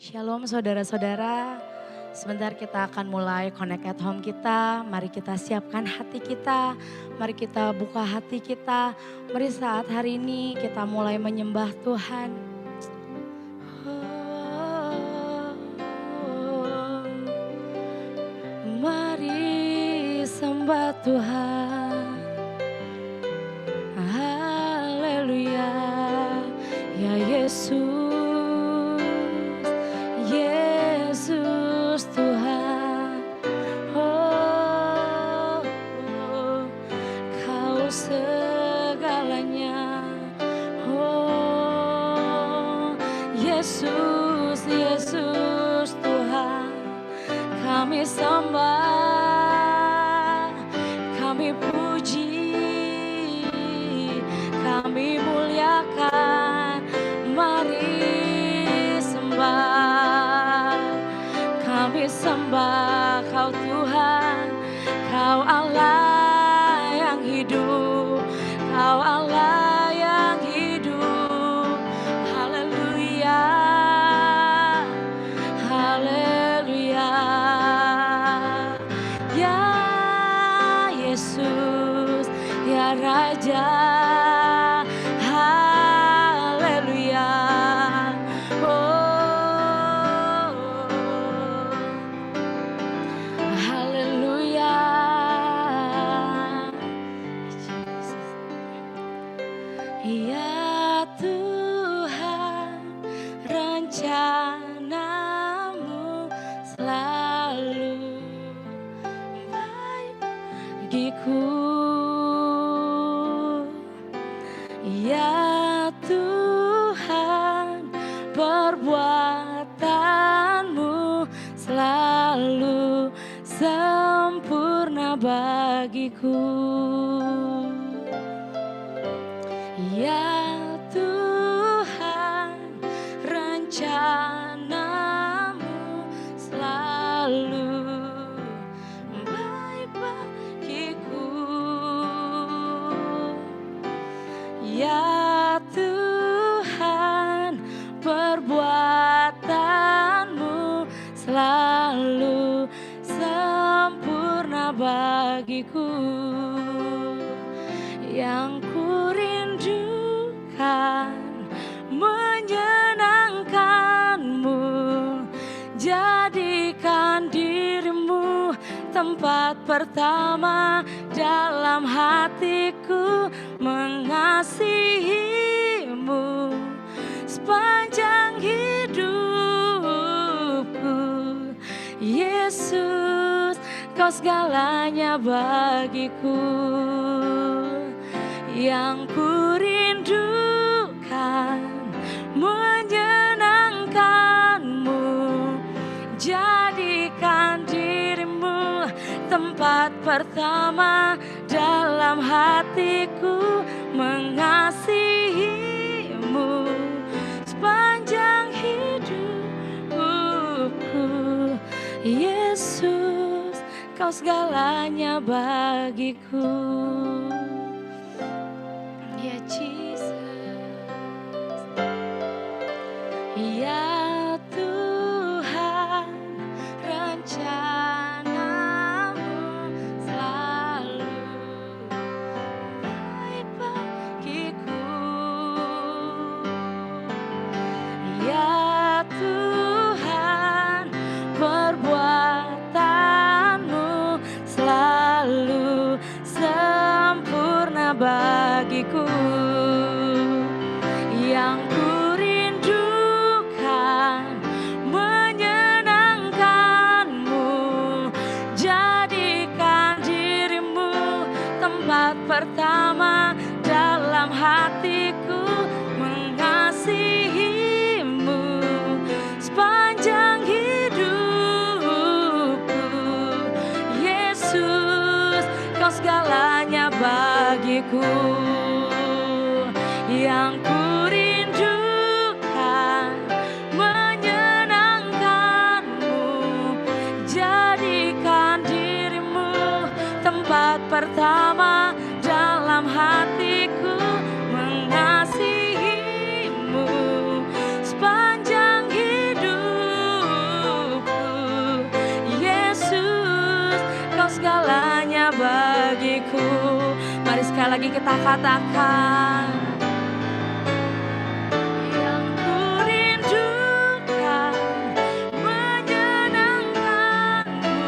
Shalom saudara-saudara, sebentar kita akan mulai connect at home kita. Mari kita siapkan hati kita, mari kita buka hati kita. Mari saat hari ini kita mulai menyembah Tuhan. Mari sembah Tuhan. Haleluya, ya Yesus. Yesus Tuhan, Kau segalanya. Yesus, Yesus Tuhan, kami sembah, kami puji, kami muliakan. Mari sembah, kami sembah Kau Tuhan, Kau Allah yang hidup, Kau Allah yang hidup. Haleluya, haleluya, ya Yesus, ya Raja. Haleluya, haleluya. Ya Tuhan, rencana-Mu selalu baik bagiku. Ya Tuhan, perbuatan-Mu selalu sempurna bagiku. Ya Tuhan, rencana-Mu selalu baik bagiku. Ya Tuhan, perbuatan-Mu selalu sempurna bagiku. Yang kurindukan menyenangkan-Mu, jadikan diri-Mu tempat pertama dalam hatiku. Mengasihi-Mu sepanjang hidupku. Yesus, Kau segalanya bagiku. Yang kurindukan menyenangkan-Mu, jadikan diri-Mu tempat pertama dalam hatiku. Mengasihi-Mu sepanjang hidupku. Yesus, Kau segalanya bagiku. Ya Jesus, ya Tuhan, rencana-Mu selalu baik bagiku. Ya Tuhan, perbuatan-Mu selalu sempurna bagiku. Yang kurindukan menyenangkan-Mu, jadikan diri-Mu tempat pertama dalam hatiku. Mengasihi-Mu sepanjang hidupku. Yesus, Kau segalanya bagiku. Yang kurindukan menyenangkan-Mu, jadikan diri-Mu tempat pertama dalam hatiku. Mengasihi-Mu sepanjang hidup. sekali lagi kita katakan. Yang ku rindukan menyenangkanmu,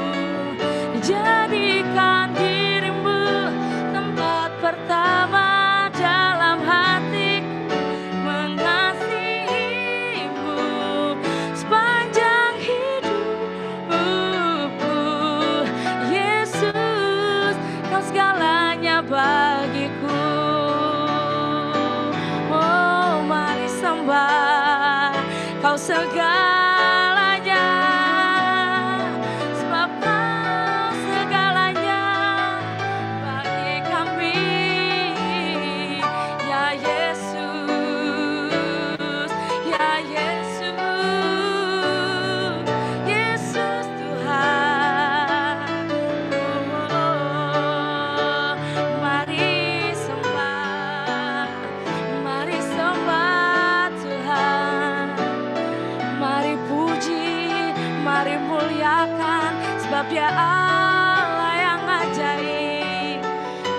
jadikan dirimu tempat pertama dalam hatiku, mengasihimu sepanjang hidupku. Yesus, kau segalanya bagiku. Oh, mari sembah kau segalanya, sebab kau segalanya bagi kami. Ya Yesus, ya Yesus, Yesus Tuhan. Oh, mari sembah Tuhan. Mari puji, mari muliakan, sebab Dia Allah yang ajaib.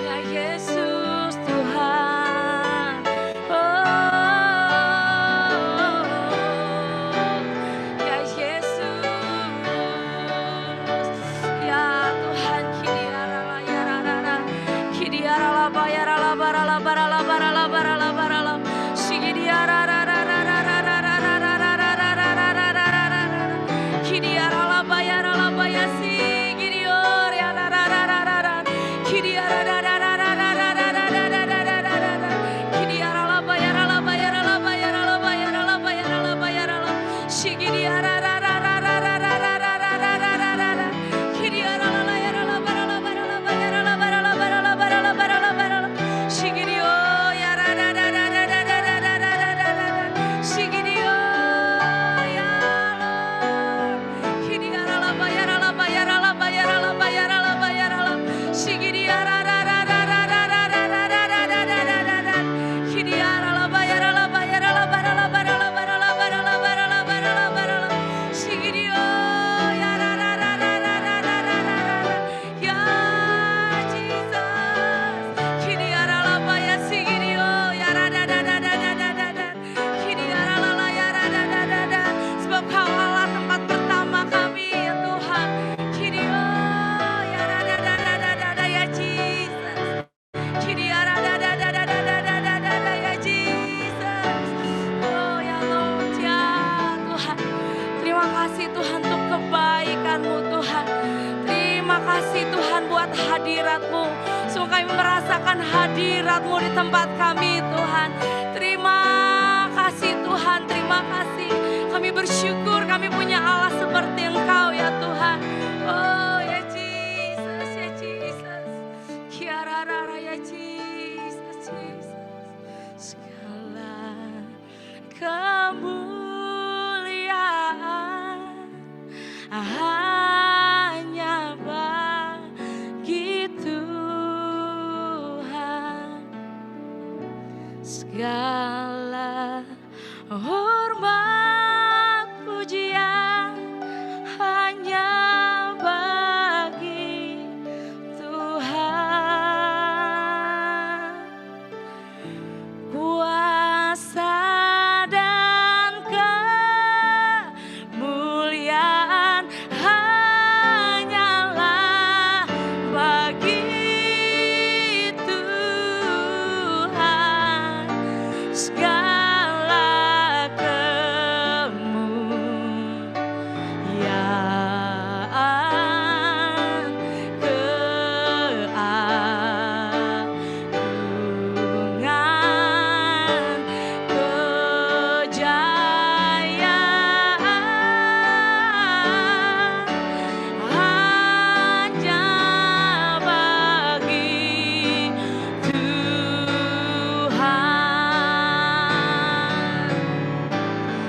Ya Yesus Tuhan. Oh, ya Yesus. Ya Tuhan, kidiarala yararara, kidiarala bayarala barala barala barala barala barala, shigidiarara. Hadirat-Mu, sungguh kami merasakan hadirat-Mu di tempat kami Tuhan. Terima kasih Tuhan, terima kasih. Kami bersyukur kami punya Allah seperti Engkau ya Tuhan. Oh ya Jesus, ya Jesus. Kiarara ya Jesus, Jesus. Segala kemuliaan hanya bagi Tuhan. Segala hormat pujian hanya bagi Tuhan. Kuasa dan kemuliaan hanyalah bagi Tuhan. Segala kemuliaan, keagungan, kejayaan hanya bagi Tuhan.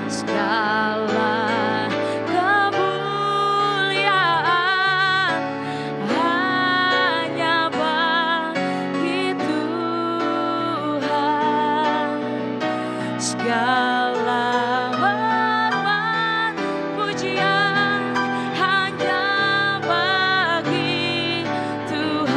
Segala kemuliaan hanya bagi Tuhan. Segala hormat pujian hanya bagi Tuhan.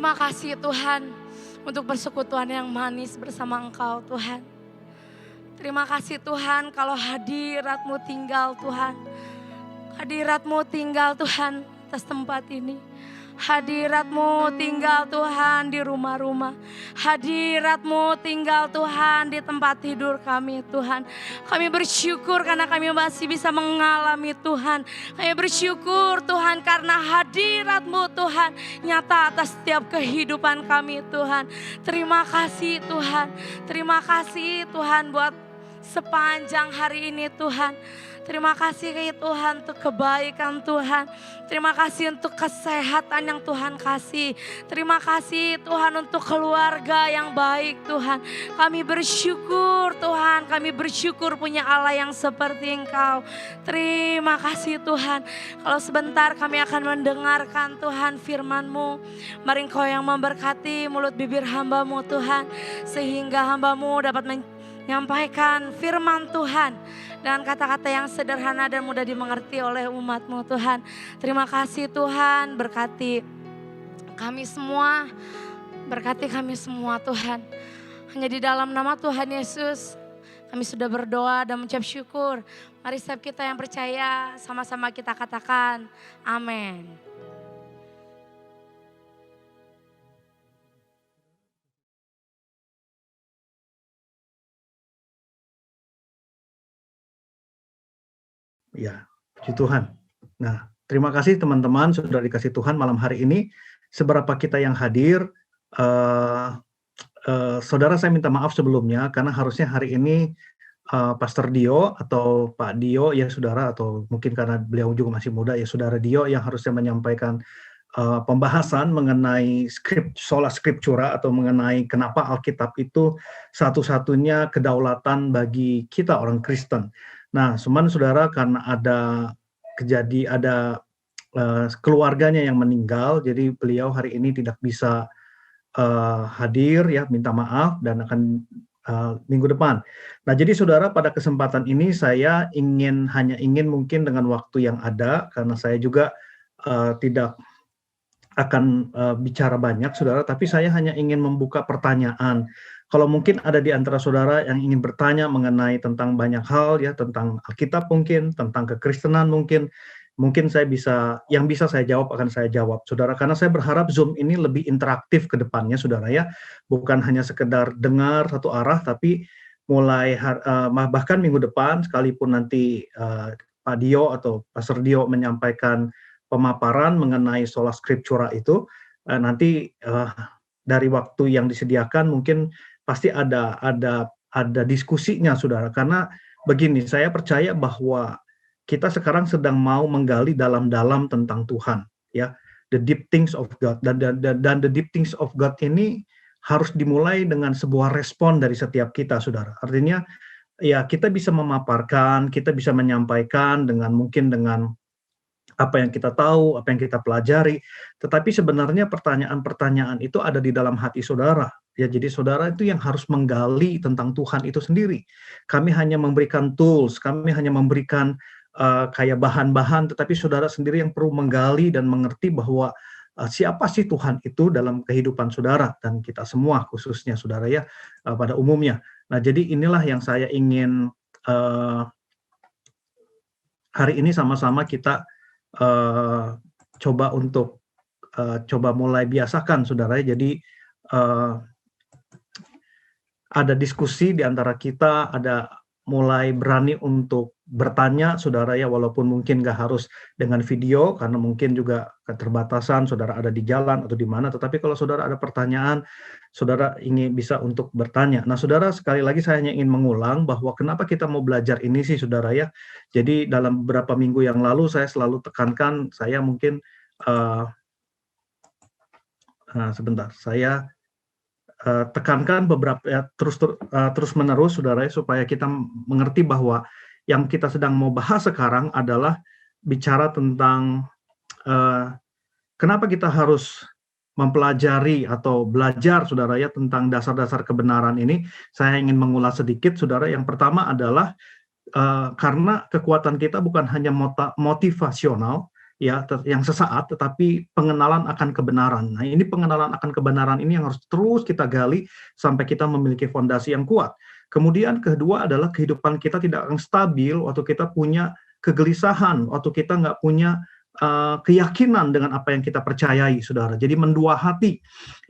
Terima kasih Tuhan untuk persekutuan yang manis bersama Engkau Tuhan. Terima kasih Tuhan kalau hadirat-Mu tinggal Tuhan. Hadirat-Mu tinggal Tuhan atas tempat ini. Hadirat-Mu tinggal Tuhan di rumah-rumah. Hadirat-Mu tinggal Tuhan di tempat tidur kami Tuhan. Kami bersyukur karena kami masih bisa mengalami Tuhan. Kami bersyukur Tuhan karena hadirat-Mu Tuhan nyata atas setiap kehidupan kami Tuhan. Terima kasih Tuhan. Terima kasih Tuhan buat sepanjang hari ini Tuhan. Terima kasih Tuhan untuk kebaikan Tuhan. Terima kasih untuk kesehatan yang Tuhan kasih. Terima kasih Tuhan untuk keluarga yang baik Tuhan. Kami bersyukur Tuhan. Kami bersyukur punya Allah yang seperti Engkau. Terima kasih Tuhan. Kalau sebentar kami akan mendengarkan Tuhan firman-Mu. Mari Engkau yang memberkati mulut bibir hamba-Mu Tuhan. Sehingga hamba-Mu dapat menyampaikan firman Tuhan dengan kata-kata yang sederhana dan mudah dimengerti oleh umat-Mu Tuhan. Terima kasih Tuhan, berkati kami semua, berkati kami semua Tuhan. Hanya di dalam nama Tuhan Yesus kami sudah berdoa dan mengucap syukur. Mari setiap kita yang percaya sama-sama kita katakan amin. Ya, puji Tuhan. Nah, terima kasih teman-teman sudah dikasih Tuhan malam hari ini. Seberapa kita yang hadir, saudara saya minta maaf sebelumnya karena harusnya hari ini Pastor Dio atau Pak Dio ya saudara, atau mungkin karena beliau juga masih muda ya saudara Dio yang harusnya menyampaikan pembahasan mengenai sola scriptura atau mengenai kenapa Alkitab itu satu-satunya kedaulatan bagi kita orang Kristen. Nah, cuman saudara karena ada keluarganya yang meninggal, jadi beliau hari ini tidak bisa hadir ya, minta maaf dan akan minggu depan. Nah, jadi saudara pada kesempatan ini saya hanya ingin mungkin dengan waktu yang ada, karena saya juga tidak akan bicara banyak saudara, tapi saya hanya ingin membuka pertanyaan. Kalau mungkin ada di antara saudara yang ingin bertanya mengenai tentang banyak hal ya, tentang Alkitab mungkin, tentang kekristenan mungkin saya yang bisa saya jawab akan saya jawab saudara, karena saya berharap Zoom ini lebih interaktif ke depannya saudara ya, bukan hanya sekedar dengar satu arah, tapi mulai bahkan minggu depan sekalipun nanti Pak Dio atau Pastor Dio menyampaikan pemaparan mengenai sola scriptura itu, nanti dari waktu yang disediakan mungkin pasti ada diskusinya saudara, karena begini, saya percaya bahwa kita sekarang sedang mau menggali dalam-dalam tentang Tuhan ya, the deep things of God, dan the deep things of God ini harus dimulai dengan sebuah respon dari setiap kita saudara. Artinya ya kita bisa memaparkan, kita bisa menyampaikan mungkin dengan apa yang kita tahu, apa yang kita pelajari, tetapi sebenarnya pertanyaan-pertanyaan itu ada di dalam hati saudara. Ya, jadi saudara itu yang harus menggali tentang Tuhan itu sendiri. Kami hanya memberikan tools, kami hanya memberikan kayak bahan-bahan, tetapi saudara sendiri yang perlu menggali dan mengerti bahwa siapa sih Tuhan itu dalam kehidupan saudara dan kita semua khususnya saudara ya, pada umumnya. Nah, jadi inilah yang saya ingin hari ini sama-sama kita coba mulai biasakan saudara. Jadi ada diskusi di antara kita, ada mulai berani untuk bertanya saudara ya, walaupun mungkin nggak harus dengan video karena mungkin juga keterbatasan saudara ada di jalan atau di mana, tetapi kalau saudara ada pertanyaan saudara ingin bisa untuk bertanya. Nah saudara, sekali lagi saya hanya ingin mengulang bahwa kenapa kita mau belajar ini sih saudara ya. Jadi dalam beberapa minggu yang lalu saya selalu tekankan, saya mungkin sebentar, saya tekankan beberapa ya, terus menerus saudara ya, supaya kita mengerti bahwa yang kita sedang mau bahas sekarang adalah bicara tentang kenapa kita harus mempelajari atau belajar saudara ya tentang dasar-dasar kebenaran ini. Saya ingin mengulas sedikit saudara. Yang pertama adalah karena kekuatan kita bukan hanya motivasional, ya yang sesaat, tetapi pengenalan akan kebenaran. Nah, ini pengenalan akan kebenaran ini yang harus terus kita gali sampai kita memiliki fondasi yang kuat. Kemudian kedua adalah kehidupan kita tidak akan stabil waktu kita punya kegelisahan, waktu kita nggak punya keyakinan dengan apa yang kita percayai, saudara. Jadi mendua hati,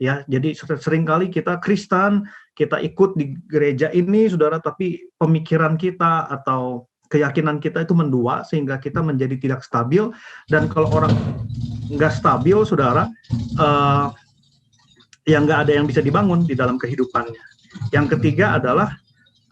ya. Jadi seringkali kita Kristen, kita ikut di gereja ini, saudara, tapi pemikiran kita atau keyakinan kita itu mendua sehingga kita menjadi tidak stabil. Dan kalau orang nggak stabil, saudara, ya nggak ada yang bisa dibangun di dalam kehidupannya. Yang ketiga adalah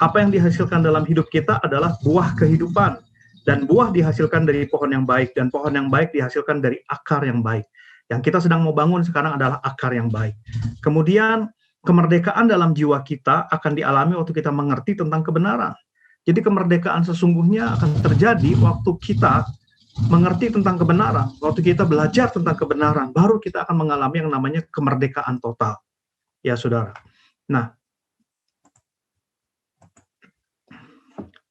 apa yang dihasilkan dalam hidup kita adalah buah kehidupan. Dan buah dihasilkan dari pohon yang baik, dan pohon yang baik dihasilkan dari akar yang baik. Yang kita sedang mau bangun sekarang adalah akar yang baik. Kemudian kemerdekaan dalam jiwa kita akan dialami waktu kita mengerti tentang kebenaran. Jadi kemerdekaan sesungguhnya akan terjadi waktu kita mengerti tentang kebenaran, waktu kita belajar tentang kebenaran, baru kita akan mengalami yang namanya kemerdekaan total. Ya, saudara. Nah,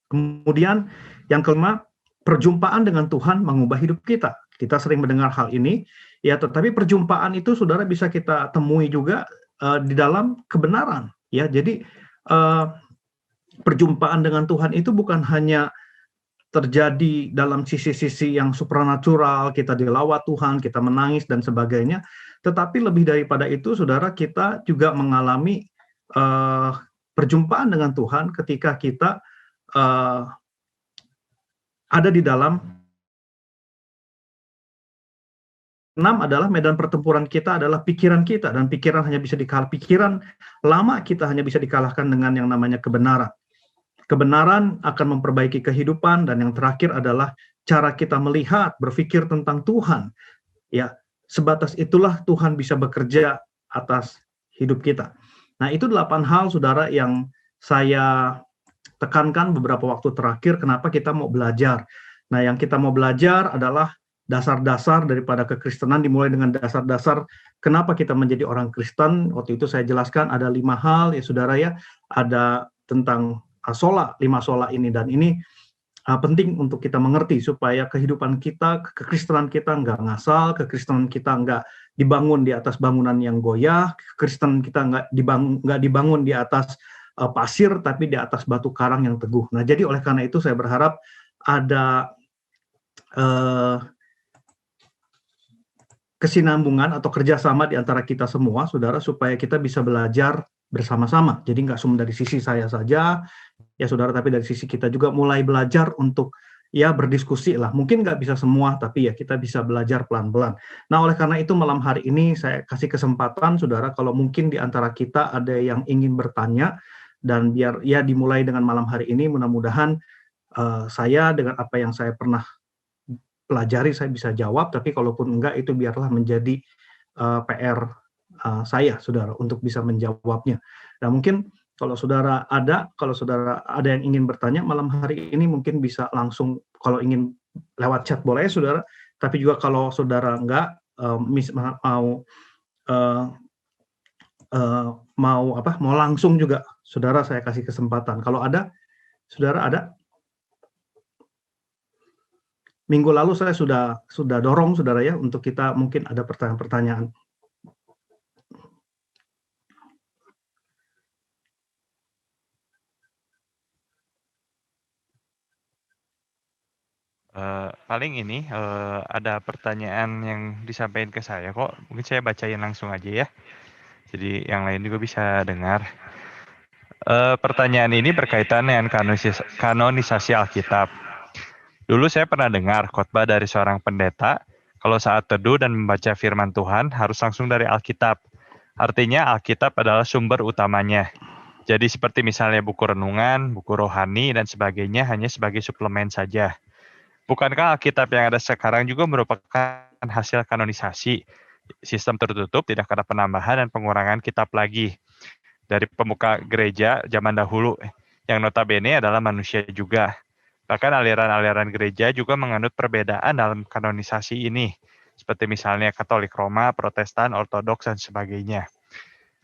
kemudian yang kelima, perjumpaan dengan Tuhan mengubah hidup kita. Kita sering mendengar hal ini, ya, tetapi perjumpaan itu, saudara, bisa kita temui juga di dalam kebenaran. Ya, jadi perjumpaan dengan Tuhan itu bukan hanya terjadi dalam sisi-sisi yang supranatural, kita dilawat Tuhan, kita menangis dan sebagainya, tetapi lebih daripada itu, saudara, kita juga mengalami perjumpaan dengan Tuhan ketika kita ada di dalam 6 adalah medan pertempuran kita adalah pikiran kita, dan pikiran hanya bisa dikalahkan, pikiran lama kita hanya bisa dikalahkan dengan yang namanya kebenaran. Kebenaran akan memperbaiki kehidupan, dan yang terakhir adalah cara kita melihat, berpikir tentang Tuhan. Ya, sebatas itulah Tuhan bisa bekerja atas hidup kita. Nah, itu 8 hal, saudara, yang saya tekankan beberapa waktu terakhir kenapa kita mau belajar. Nah, yang kita mau belajar adalah dasar-dasar daripada kekristenan, dimulai dengan dasar-dasar kenapa kita menjadi orang Kristen. Waktu itu saya jelaskan ada 5 hal, ya saudara, ya. Ada tentang sola, 5 sola ini, dan ini penting untuk kita mengerti supaya kehidupan kita, kekristenan kita nggak ngasal, kekristenan kita nggak dibangun di atas bangunan yang goyah, kekristenan kita nggak dibangun di atas pasir, tapi di atas batu karang yang teguh. Nah, jadi oleh karena itu saya berharap ada kesinambungan atau kerjasama di antara kita semua, saudara, supaya kita bisa belajar bersama-sama. Jadi nggak cuma dari sisi saya saja, ya saudara, tapi dari sisi kita juga mulai belajar untuk ya berdiskusi lah. Mungkin nggak bisa semua, tapi ya kita bisa belajar pelan-pelan. Nah, oleh karena itu malam hari ini saya kasih kesempatan, saudara, kalau mungkin di antara kita ada yang ingin bertanya, dan biar ya dimulai dengan malam hari ini, mudah-mudahan saya dengan apa yang saya pernah pelajari saya bisa jawab, tapi kalaupun enggak itu biarlah menjadi PR saya, saudara, untuk bisa menjawabnya. Nah, mungkin kalau saudara ada yang ingin bertanya malam hari ini, mungkin bisa langsung, kalau ingin lewat chat boleh, saudara, tapi juga kalau saudara enggak mau langsung juga, saudara, saya kasih kesempatan. Kalau ada, saudara ada? Minggu lalu saya sudah dorong, saudara, ya, untuk kita mungkin ada pertanyaan-pertanyaan. Paling ini ada pertanyaan yang disampaikan ke saya kok. Mungkin saya bacain langsung aja ya. Jadi yang lain juga bisa dengar. Pertanyaan ini berkaitan dengan kanonisasi Alkitab. Dulu saya pernah dengar khotbah dari seorang pendeta, kalau saat teduh dan membaca firman Tuhan harus langsung dari Alkitab. Artinya Alkitab adalah sumber utamanya. Jadi seperti misalnya buku renungan, buku rohani, dan sebagainya hanya sebagai suplemen saja. Bukankah Alkitab yang ada sekarang juga merupakan hasil kanonisasi? Sistem tertutup, tidak ada penambahan dan pengurangan kitab lagi. Dari pemuka gereja zaman dahulu, yang notabene adalah manusia juga. Bahkan aliran-aliran gereja juga menganut perbedaan dalam kanonisasi ini, seperti misalnya Katolik Roma, Protestan, Ortodoks, dan sebagainya.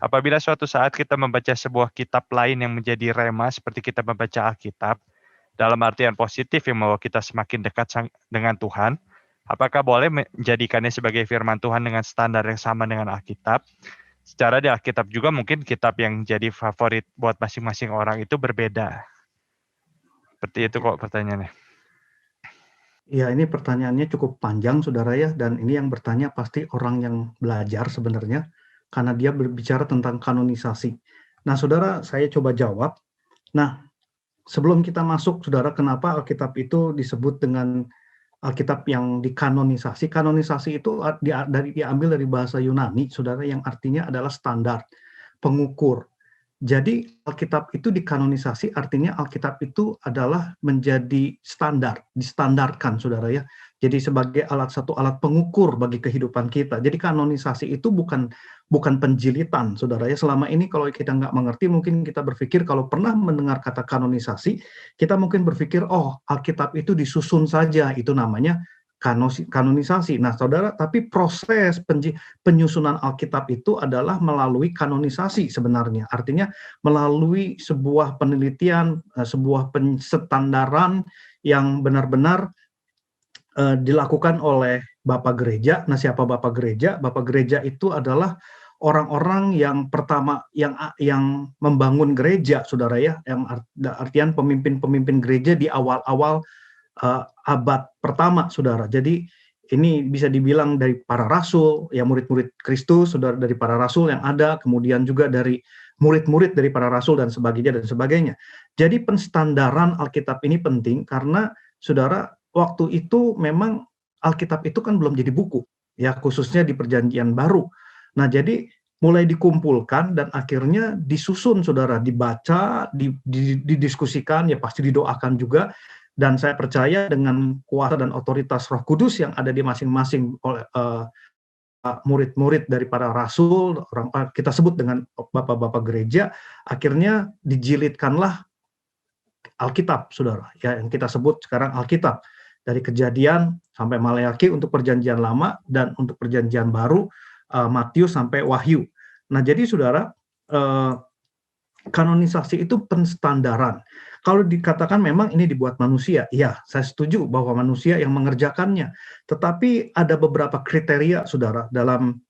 Apabila suatu saat kita membaca sebuah kitab lain yang menjadi rema seperti kita membaca Alkitab, dalam artian positif yang membawa kita semakin dekat dengan Tuhan, Apakah boleh menjadikannya sebagai firman Tuhan dengan standar yang sama dengan Alkitab? Secara di Alkitab juga mungkin kitab yang jadi favorit buat masing-masing orang itu berbeda. Seperti itu kok pertanyaannya. Ya, ini pertanyaannya cukup panjang, saudara ya, dan ini yang bertanya pasti orang yang belajar sebenarnya, karena dia berbicara tentang kanonisasi. Nah, saudara, saya coba jawab. Nah, sebelum kita masuk, saudara, kenapa Alkitab itu disebut dengan Alkitab yang dikanonisasi? Kanonisasi itu diambil dari bahasa Yunani, saudara, yang artinya adalah standar, pengukur. Jadi Alkitab itu dikanonisasi, artinya Alkitab itu adalah menjadi standar, distandarkan, saudara ya. Jadi sebagai satu alat pengukur bagi kehidupan kita. Jadi kanonisasi itu bukan penjilitan, saudara ya. Selama ini kalau kita nggak mengerti, mungkin kita berpikir kalau pernah mendengar kata kanonisasi, kita mungkin berpikir, oh Alkitab itu disusun saja, itu namanya kanonisasi. Nah, saudara, tapi proses penyusunan Alkitab itu adalah melalui kanonisasi sebenarnya. Artinya melalui sebuah penelitian, sebuah penstandaran yang benar-benar dilakukan oleh Bapak Gereja. Nah, siapa Bapak Gereja? Bapak Gereja itu adalah orang-orang yang pertama yang membangun gereja, saudara ya, yang artian pemimpin-pemimpin gereja di awal-awal abad pertama, saudara. Jadi ini bisa dibilang dari para rasul, ya murid-murid Kristus, saudara, dari para rasul yang ada, kemudian juga dari murid-murid dari para rasul dan sebagainya. Jadi penstandaran Alkitab ini penting karena, saudara, waktu itu memang Alkitab itu kan belum jadi buku, ya khususnya di Perjanjian Baru. Nah, jadi mulai dikumpulkan dan akhirnya disusun, saudara, dibaca, didiskusikan, ya pasti didoakan juga. Dan saya percaya dengan kuasa dan otoritas Roh Kudus yang ada di masing-masing murid-murid dari para rasul, kita sebut dengan bapak-bapak gereja, akhirnya dijilidkanlah Alkitab, saudara, ya yang kita sebut sekarang Alkitab, dari Kejadian sampai Maleakhi untuk Perjanjian Lama, dan untuk Perjanjian Baru Matius sampai Wahyu. Nah, jadi saudara, kanonisasi itu penstandaran. Kalau dikatakan memang ini dibuat manusia, ya saya setuju bahwa manusia yang mengerjakannya. Tetapi ada beberapa kriteria, saudara, dalam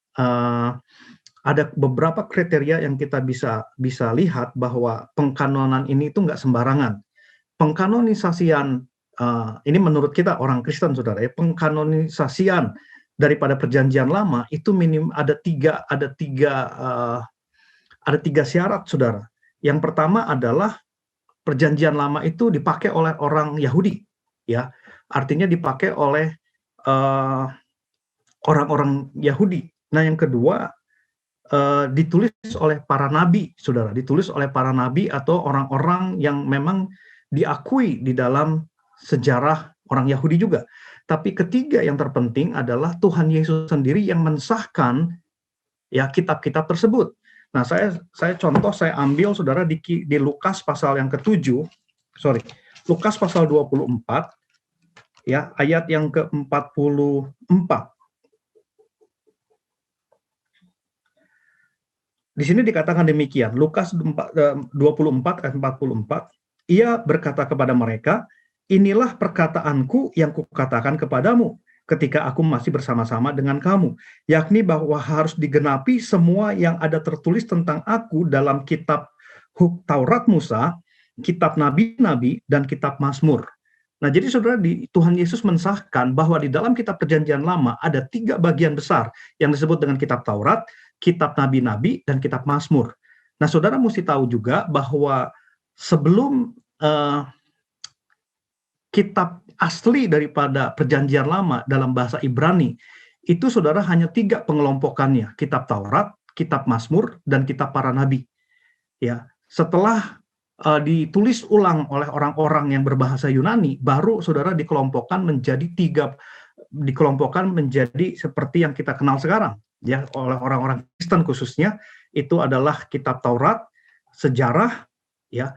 ada beberapa kriteria yang kita bisa lihat bahwa pengkanonan ini itu nggak sembarangan. Pengkanonisasian ini menurut kita orang Kristen, saudara ya, pengkanonisasian daripada Perjanjian Lama itu minim ada tiga syarat, saudara. Yang pertama adalah Perjanjian Lama itu dipakai oleh orang Yahudi, ya, artinya dipakai oleh orang-orang Yahudi. Nah, yang kedua ditulis oleh para nabi, saudara, ditulis oleh para nabi atau orang-orang yang memang diakui di dalam sejarah orang Yahudi juga. Tapi ketiga yang terpenting adalah Tuhan Yesus sendiri yang mensahkan ya kitab-kitab tersebut. Nah, saya ambil, saudara, di Lukas pasal yang ke-7, Lukas pasal 24, ya, ayat yang ke-44. Di sini dikatakan demikian, Lukas 24 ayat 44, ia berkata kepada mereka, inilah perkataanku yang kukatakan kepadamu ketika aku masih bersama-sama dengan kamu, yakni bahwa harus digenapi semua yang ada tertulis tentang aku dalam kitab Taurat Musa, kitab Nabi-Nabi, dan kitab Mazmur. Nah, jadi saudara, Tuhan Yesus mensahkan bahwa di dalam kitab Perjanjian Lama ada 3 bagian besar yang disebut dengan kitab Taurat, kitab Nabi-Nabi, dan kitab Mazmur. Nah, saudara mesti tahu juga bahwa sebelum kitab asli daripada Perjanjian Lama dalam bahasa Ibrani, itu, saudara, hanya 3 pengelompokannya, kitab Taurat, kitab Mazmur, dan kitab para nabi. Ya, setelah ditulis ulang oleh orang-orang yang berbahasa Yunani, baru, saudara, dikelompokkan menjadi seperti yang kita kenal sekarang, ya, oleh orang-orang Kristen khususnya, itu adalah kitab Taurat, sejarah, ya,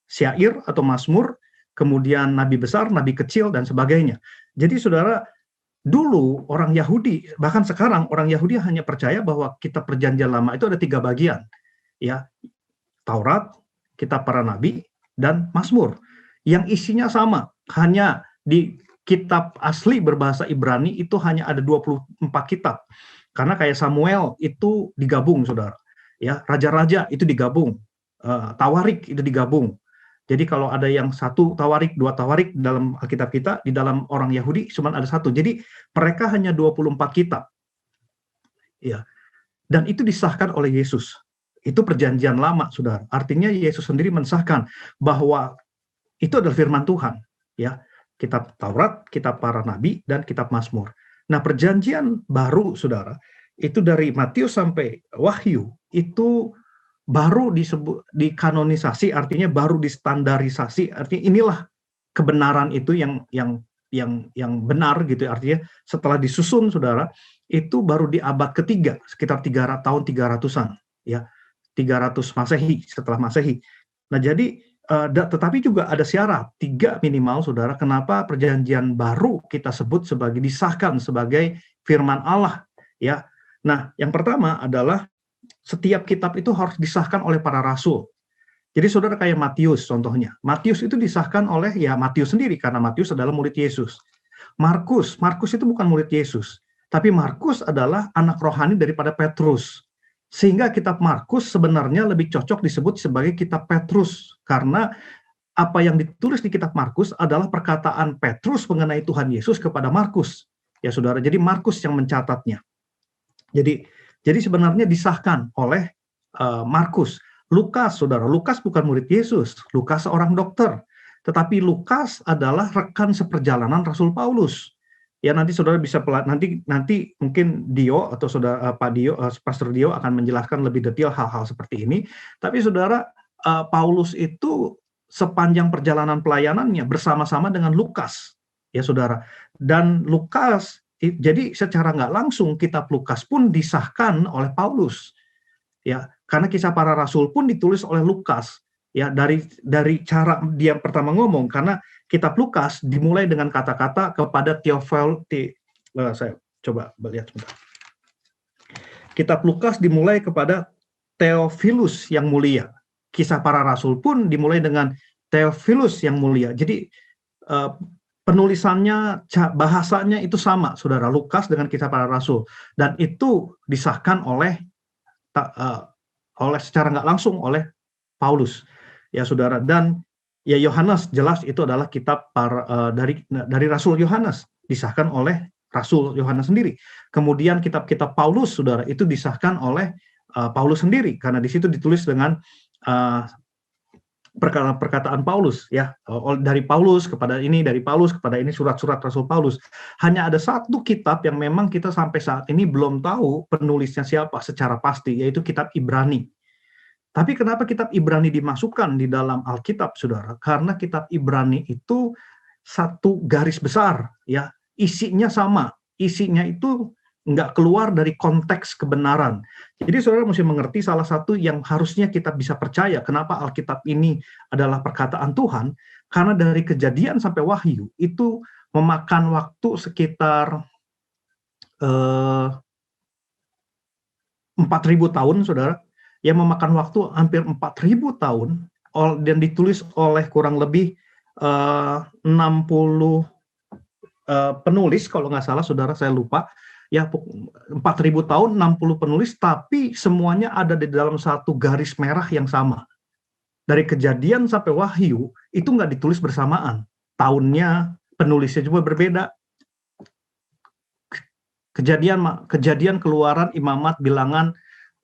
syair atau Mazmur, kemudian nabi besar, nabi kecil, dan sebagainya. Jadi, saudara, dulu orang Yahudi, bahkan sekarang orang Yahudi hanya percaya bahwa kitab Perjanjian Lama itu ada 3 bagian, ya, Taurat, kitab para nabi, dan Mazmur, yang isinya sama, hanya kitab asli berbahasa Ibrani itu hanya ada 24 kitab. Karena kayak Samuel itu digabung, saudara. Ya, raja-raja itu digabung, tawarik itu digabung. Jadi kalau ada yang satu tawarik, dua tawarik dalam Alkitab kita, di dalam orang Yahudi cuma ada satu. Jadi mereka hanya 24 kitab. Ya. Dan itu disahkan oleh Yesus. Itu perjanjian lama, saudara. Artinya Yesus sendiri mensahkan bahwa itu adalah firman Tuhan. Ya, kitab Taurat, kitab para nabi, dan kitab Mazmur. Nah, perjanjian baru, saudara, itu dari Matius sampai Wahyu, itu baru disebut dikanonisasi, artinya baru distandarisasi, artinya inilah kebenaran itu yang benar gitu, artinya setelah disusun, saudara, itu baru di abad ketiga, sekitar 300-an, ya, 300 Masehi, setelah Masehi. Nah, jadi tetapi juga ada syarat 3 minimal, saudara, kenapa perjanjian baru kita sebut sebagai disahkan sebagai firman Allah, ya. Nah, yang pertama adalah setiap kitab itu harus disahkan oleh para rasul. Jadi saudara kayak Matius contohnya. Matius itu disahkan oleh ya Matius sendiri karena Matius adalah murid Yesus. Markus itu bukan murid Yesus, tapi Markus adalah anak rohani daripada Petrus. Sehingga kitab Markus sebenarnya lebih cocok disebut sebagai kitab Petrus karena apa yang ditulis di kitab Markus adalah perkataan Petrus mengenai Tuhan Yesus kepada Markus. Ya saudara, jadi Markus yang mencatatnya. Jadi sebenarnya disahkan oleh Markus. Lukas, saudara, Lukas bukan murid Yesus. Lukas seorang dokter. Tetapi Lukas adalah rekan seperjalanan Rasul Paulus. Ya nanti saudara bisa nanti mungkin Dio atau saudara Pak Dio, Pastor Dio akan menjelaskan lebih detail hal-hal seperti ini. Tapi saudara, Paulus itu sepanjang perjalanan pelayanannya bersama-sama dengan Lukas. Ya saudara. Dan Lukas, jadi secara nggak langsung kitab Lukas pun disahkan oleh Paulus, ya karena kisah para rasul pun ditulis oleh Lukas, ya dari cara dia pertama ngomong, karena kitab Lukas dimulai dengan kata-kata kepada saya coba lihat sebentar. Kitab Lukas dimulai kepada Theophilus yang mulia, kisah para rasul pun dimulai dengan Theophilus yang mulia. Jadi penulisannya, bahasanya itu sama, saudara, Lukas dengan kisah para rasul, dan itu disahkan oleh secara nggak langsung oleh Paulus, ya saudara. Dan ya Yohanes jelas itu adalah kitab dari Rasul Yohanes, disahkan oleh Rasul Yohanes sendiri. Kemudian kitab-kitab Paulus, saudara, itu disahkan oleh Paulus sendiri karena di situ ditulis dengan perkataan Paulus, ya, dari Paulus kepada ini, dari Paulus kepada ini, surat-surat Rasul Paulus. Hanya ada satu kitab yang memang kita sampai saat ini belum tahu penulisnya siapa secara pasti, yaitu kitab Ibrani. Tapi kenapa kitab Ibrani dimasukkan di dalam Alkitab, saudara? Karena kitab Ibrani itu satu garis besar, ya, isinya sama, isinya itu nggak keluar dari konteks kebenaran. Jadi saudara mesti mengerti salah satu yang harusnya kita bisa percaya kenapa Alkitab ini adalah perkataan Tuhan, karena dari Kejadian sampai Wahyu itu memakan waktu sekitar 4.000 tahun, saudara, yang memakan waktu hampir 4.000 tahun dan ditulis oleh kurang lebih 60 penulis, kalau nggak salah, saudara, saya lupa. Ya 4.000 tahun, 60 penulis, tapi semuanya ada di dalam satu garis merah yang sama. Dari Kejadian sampai Wahyu, itu nggak ditulis bersamaan. Tahunnya, penulisnya juga berbeda. Kejadian, Keluaran, Imamat, Bilangan,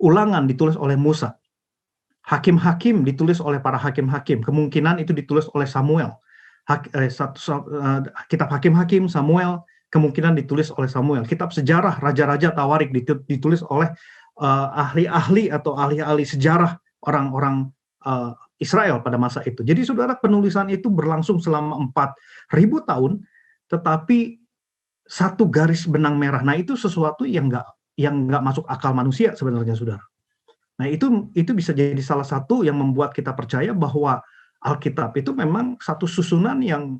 Ulangan ditulis oleh Musa. Hakim-hakim ditulis oleh para hakim-hakim. Kemungkinan itu ditulis oleh Samuel. Kitab Hakim-hakim, Samuel, kemungkinan ditulis oleh Samuel. Kitab sejarah Raja-Raja Tawarik ditulis oleh ahli-ahli atau ahli-ahli sejarah orang-orang Israel pada masa itu. Jadi saudara, penulisan itu berlangsung selama 4.000 tahun, tetapi satu garis benang merah. Nah, itu sesuatu yang nggak masuk akal manusia sebenarnya, saudara. Nah, itu bisa jadi salah satu yang membuat kita percaya bahwa Alkitab itu memang satu susunan yang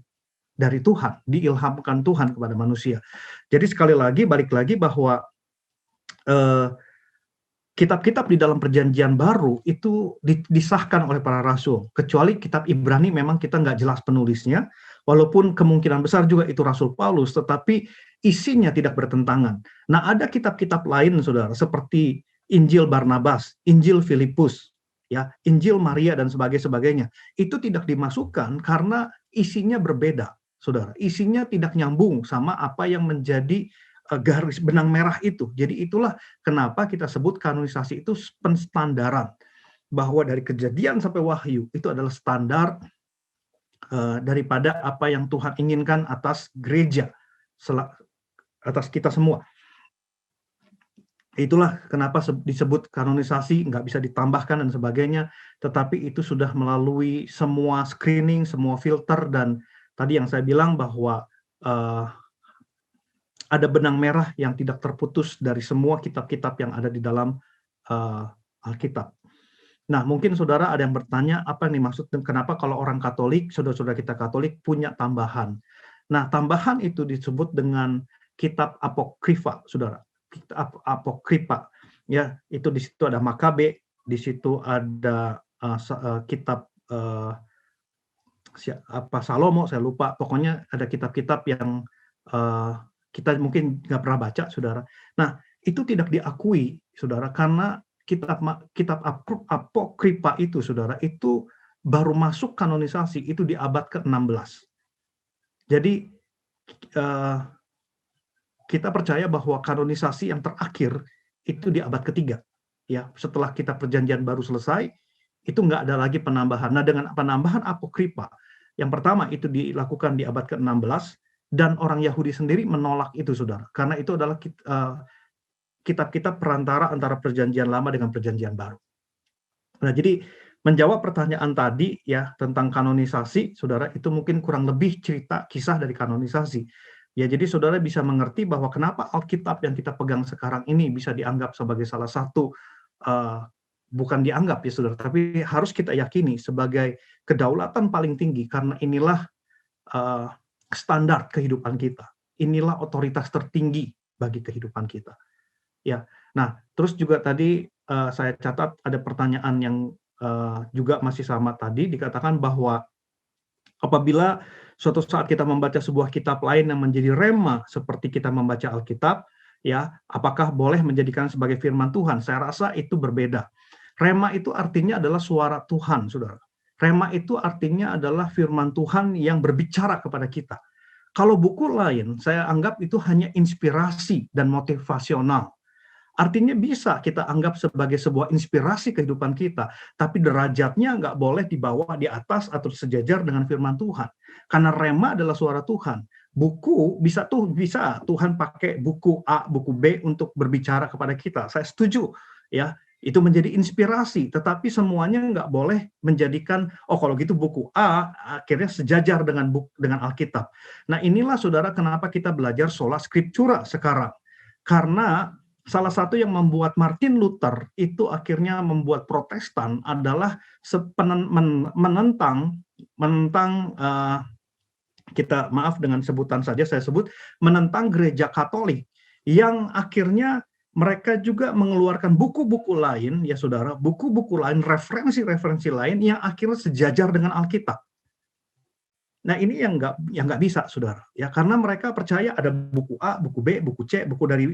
dari Tuhan, diilhamkan Tuhan kepada manusia. Jadi sekali lagi, balik lagi bahwa kitab-kitab di dalam perjanjian baru itu disahkan oleh para rasul. Kecuali kitab Ibrani memang kita nggak jelas penulisnya, walaupun kemungkinan besar juga itu Rasul Paulus, tetapi isinya tidak bertentangan. Nah, ada kitab-kitab lain, saudara, seperti Injil Barnabas, Injil Filipus, ya, Injil Maria dan sebagainya. Itu tidak dimasukkan karena isinya berbeda, saudara. Isinya tidak nyambung sama apa yang menjadi garis benang merah itu. Jadi itulah kenapa kita sebut kanonisasi itu penstandaran, bahwa dari Kejadian sampai Wahyu itu adalah standar daripada apa yang Tuhan inginkan atas gereja, atas kita semua. Itulah kenapa disebut kanonisasi, nggak bisa ditambahkan dan sebagainya, tetapi itu sudah melalui semua screening, semua filter, dan tadi yang saya bilang bahwa ada benang merah yang tidak terputus dari semua kitab-kitab yang ada di dalam Alkitab. Nah, mungkin saudara ada yang bertanya, apa nih maksud, kenapa kalau orang Katolik, saudara-saudara kita Katolik punya tambahan? Nah, tambahan itu disebut dengan kitab apokrifa, saudara. Kitab apokrifa, ya, itu di situ ada Makabe, di situ ada kitab Salomo, saya lupa. Pokoknya ada kitab-kitab yang kita mungkin nggak pernah baca, saudara. Nah, itu tidak diakui, saudara, karena kitab apokrifa itu, saudara, itu baru masuk kanonisasi itu di abad ke-16. Jadi kita percaya bahwa kanonisasi yang terakhir itu di abad ketiga, ya, setelah kitab perjanjian baru selesai, itu nggak ada lagi penambahan. Nah, dengan penambahan apokrifa, yang pertama itu dilakukan di abad ke-16, dan orang Yahudi sendiri menolak itu, saudara, karena itu adalah kitab-kitab perantara antara perjanjian lama dengan perjanjian baru. Nah, jadi menjawab pertanyaan tadi, ya, tentang kanonisasi, saudara, itu mungkin kurang lebih cerita kisah dari kanonisasi. Ya, jadi saudara bisa mengerti bahwa kenapa Alkitab yang kita pegang sekarang ini bisa dianggap sebagai salah satu, bukan dianggap ya, saudara, tapi harus kita yakini sebagai kedaulatan paling tinggi, karena inilah standar kehidupan kita. Inilah otoritas tertinggi bagi kehidupan kita. Ya. Nah, terus juga tadi saya catat ada pertanyaan yang juga masih sama tadi, dikatakan bahwa apabila suatu saat kita membaca sebuah kitab lain yang menjadi rema seperti kita membaca Alkitab, ya, apakah boleh menjadikan sebagai firman Tuhan? Saya rasa itu berbeda. Rema itu artinya adalah suara Tuhan, saudara. Rema itu artinya adalah firman Tuhan yang berbicara kepada kita. Kalau buku lain, saya anggap itu hanya inspirasi dan motivasional. Artinya bisa kita anggap sebagai sebuah inspirasi kehidupan kita, tapi derajatnya nggak boleh dibawa di atas atau sejajar dengan firman Tuhan. Karena rema adalah suara Tuhan. Buku bisa Tuhan pakai buku A, buku B untuk berbicara kepada kita. Saya setuju, ya. Itu menjadi inspirasi, tetapi semuanya nggak boleh menjadikan, oh kalau gitu buku A akhirnya sejajar dengan Alkitab. Nah, inilah saudara kenapa kita belajar sola scriptura sekarang. Karena salah satu yang membuat Martin Luther itu akhirnya membuat Protestan adalah menentang kita maaf dengan sebutan saja saya sebut menentang gereja Katolik yang akhirnya mereka juga mengeluarkan buku-buku lain, ya saudara, buku-buku lain, referensi-referensi lain yang akhirnya sejajar dengan Alkitab. Nah, ini yang nggak bisa, saudara, ya, karena mereka percaya ada buku A, buku B, buku C, buku dari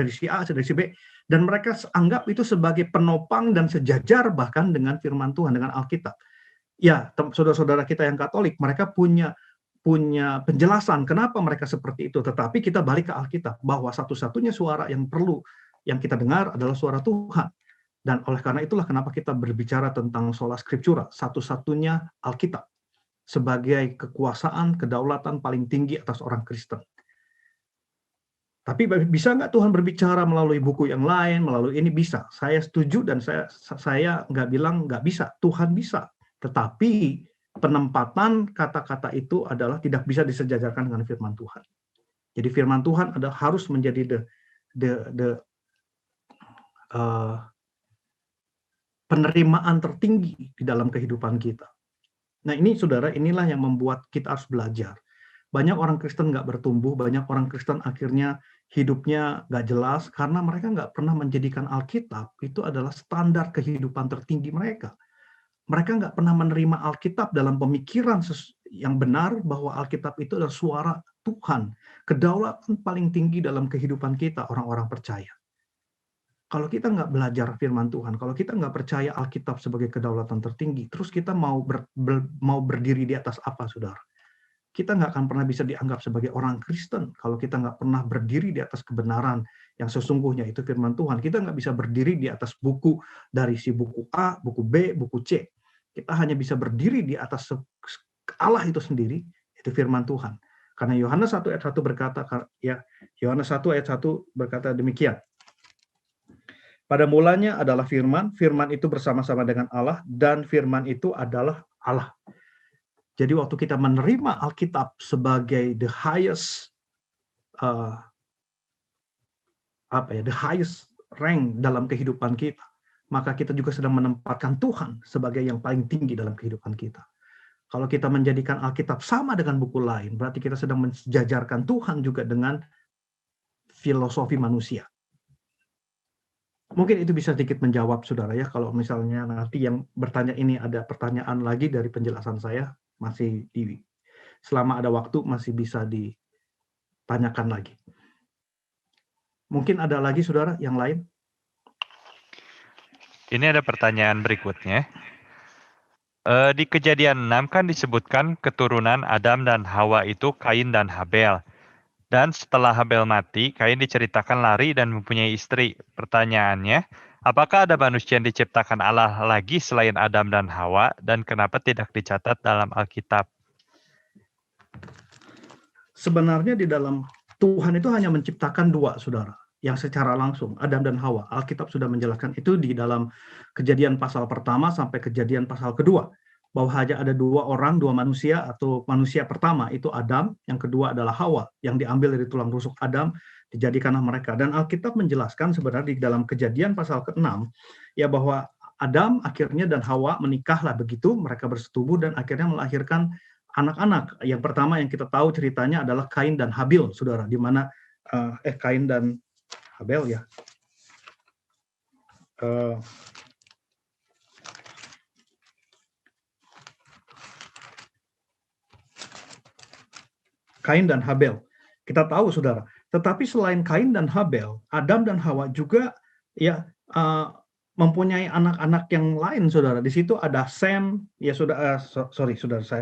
si A, dari si B, dan mereka anggap itu sebagai penopang dan sejajar bahkan dengan firman Tuhan, dengan Alkitab. Ya, saudara-saudara kita yang Katolik, mereka punya penjelasan kenapa mereka seperti itu, tetapi kita balik ke Alkitab bahwa satu-satunya suara yang perlu yang kita dengar adalah suara Tuhan. Dan oleh karena itulah kenapa kita berbicara tentang sola scriptura, satu-satunya Alkitab sebagai kekuasaan, kedaulatan paling tinggi atas orang Kristen. Tapi bisa nggak Tuhan berbicara melalui buku yang lain, melalui ini? Bisa. Saya setuju dan saya nggak bilang nggak bisa. Tuhan bisa. Tetapi penempatan kata-kata itu adalah tidak bisa disejajarkan dengan firman Tuhan. Jadi firman Tuhan harus menjadi penerimaan tertinggi di dalam kehidupan kita. Nah, ini saudara, inilah yang membuat kita harus belajar. Banyak orang Kristen nggak bertumbuh, banyak orang Kristen akhirnya hidupnya nggak jelas karena mereka nggak pernah menjadikan Alkitab itu adalah standar kehidupan tertinggi mereka. Mereka nggak pernah menerima Alkitab dalam pemikiran yang benar bahwa Alkitab itu adalah suara Tuhan, kedaulatan paling tinggi dalam kehidupan kita, orang-orang percaya. Kalau kita nggak belajar firman Tuhan, kalau kita nggak percaya Alkitab sebagai kedaulatan tertinggi, terus kita mau berdiri di atas apa, saudara? Kita nggak akan pernah bisa dianggap sebagai orang Kristen kalau kita nggak pernah berdiri di atas kebenaran yang sesungguhnya itu firman Tuhan. Kita nggak bisa berdiri di atas buku dari si buku A, buku B, buku C. Kita hanya bisa berdiri di atas Allah itu sendiri, itu firman Tuhan. Karena Yohanes 1 ayat 1 berkata, ya, Yohanes 1 ayat 1 berkata demikian. Pada mulanya adalah firman, firman itu bersama-sama dengan Allah, dan firman itu adalah Allah. Jadi waktu kita menerima Alkitab sebagai the highest the highest rank dalam kehidupan kita, maka kita juga sedang menempatkan Tuhan sebagai yang paling tinggi dalam kehidupan kita. Kalau kita menjadikan Alkitab sama dengan buku lain, berarti kita sedang mensejajarkan Tuhan juga dengan filosofi manusia. Mungkin itu bisa sedikit menjawab, saudara ya. Kalau misalnya nanti yang bertanya ini ada pertanyaan lagi dari penjelasan saya, selama ada waktu masih bisa ditanyakan lagi. Mungkin ada lagi, saudara, yang lain? Ini ada pertanyaan berikutnya. Di Kejadian 6 kan disebutkan keturunan Adam dan Hawa itu Kain dan Habel. Dan setelah Habel mati, Kain diceritakan lari dan mempunyai istri. Pertanyaannya, apakah ada manusia yang diciptakan Allah lagi selain Adam dan Hawa, dan kenapa tidak dicatat dalam Alkitab? Sebenarnya di dalam Tuhan itu hanya menciptakan dua, saudara, yang secara langsung, Adam dan Hawa. Alkitab sudah menjelaskan itu di dalam Kejadian pasal pertama sampai Kejadian pasal kedua, bahwa hanya ada dua orang, dua manusia, atau manusia pertama itu Adam, yang kedua adalah Hawa, yang diambil dari tulang rusuk Adam, dijadikanlah mereka. Dan Alkitab menjelaskan sebenarnya di dalam Kejadian pasal ke-6, ya bahwa Adam akhirnya dan Hawa menikahlah begitu, mereka bersetubuh dan akhirnya melahirkan anak-anak. Yang pertama yang kita tahu ceritanya adalah Kain dan Habil, saudara, di mana Kain dan Habel ya. Kain dan Habel. Kita tahu, saudara. Tetapi selain Kain dan Habel, Adam dan Hawa juga ya mempunyai anak-anak yang lain, saudara. Di situ ada Sem, ya saudara,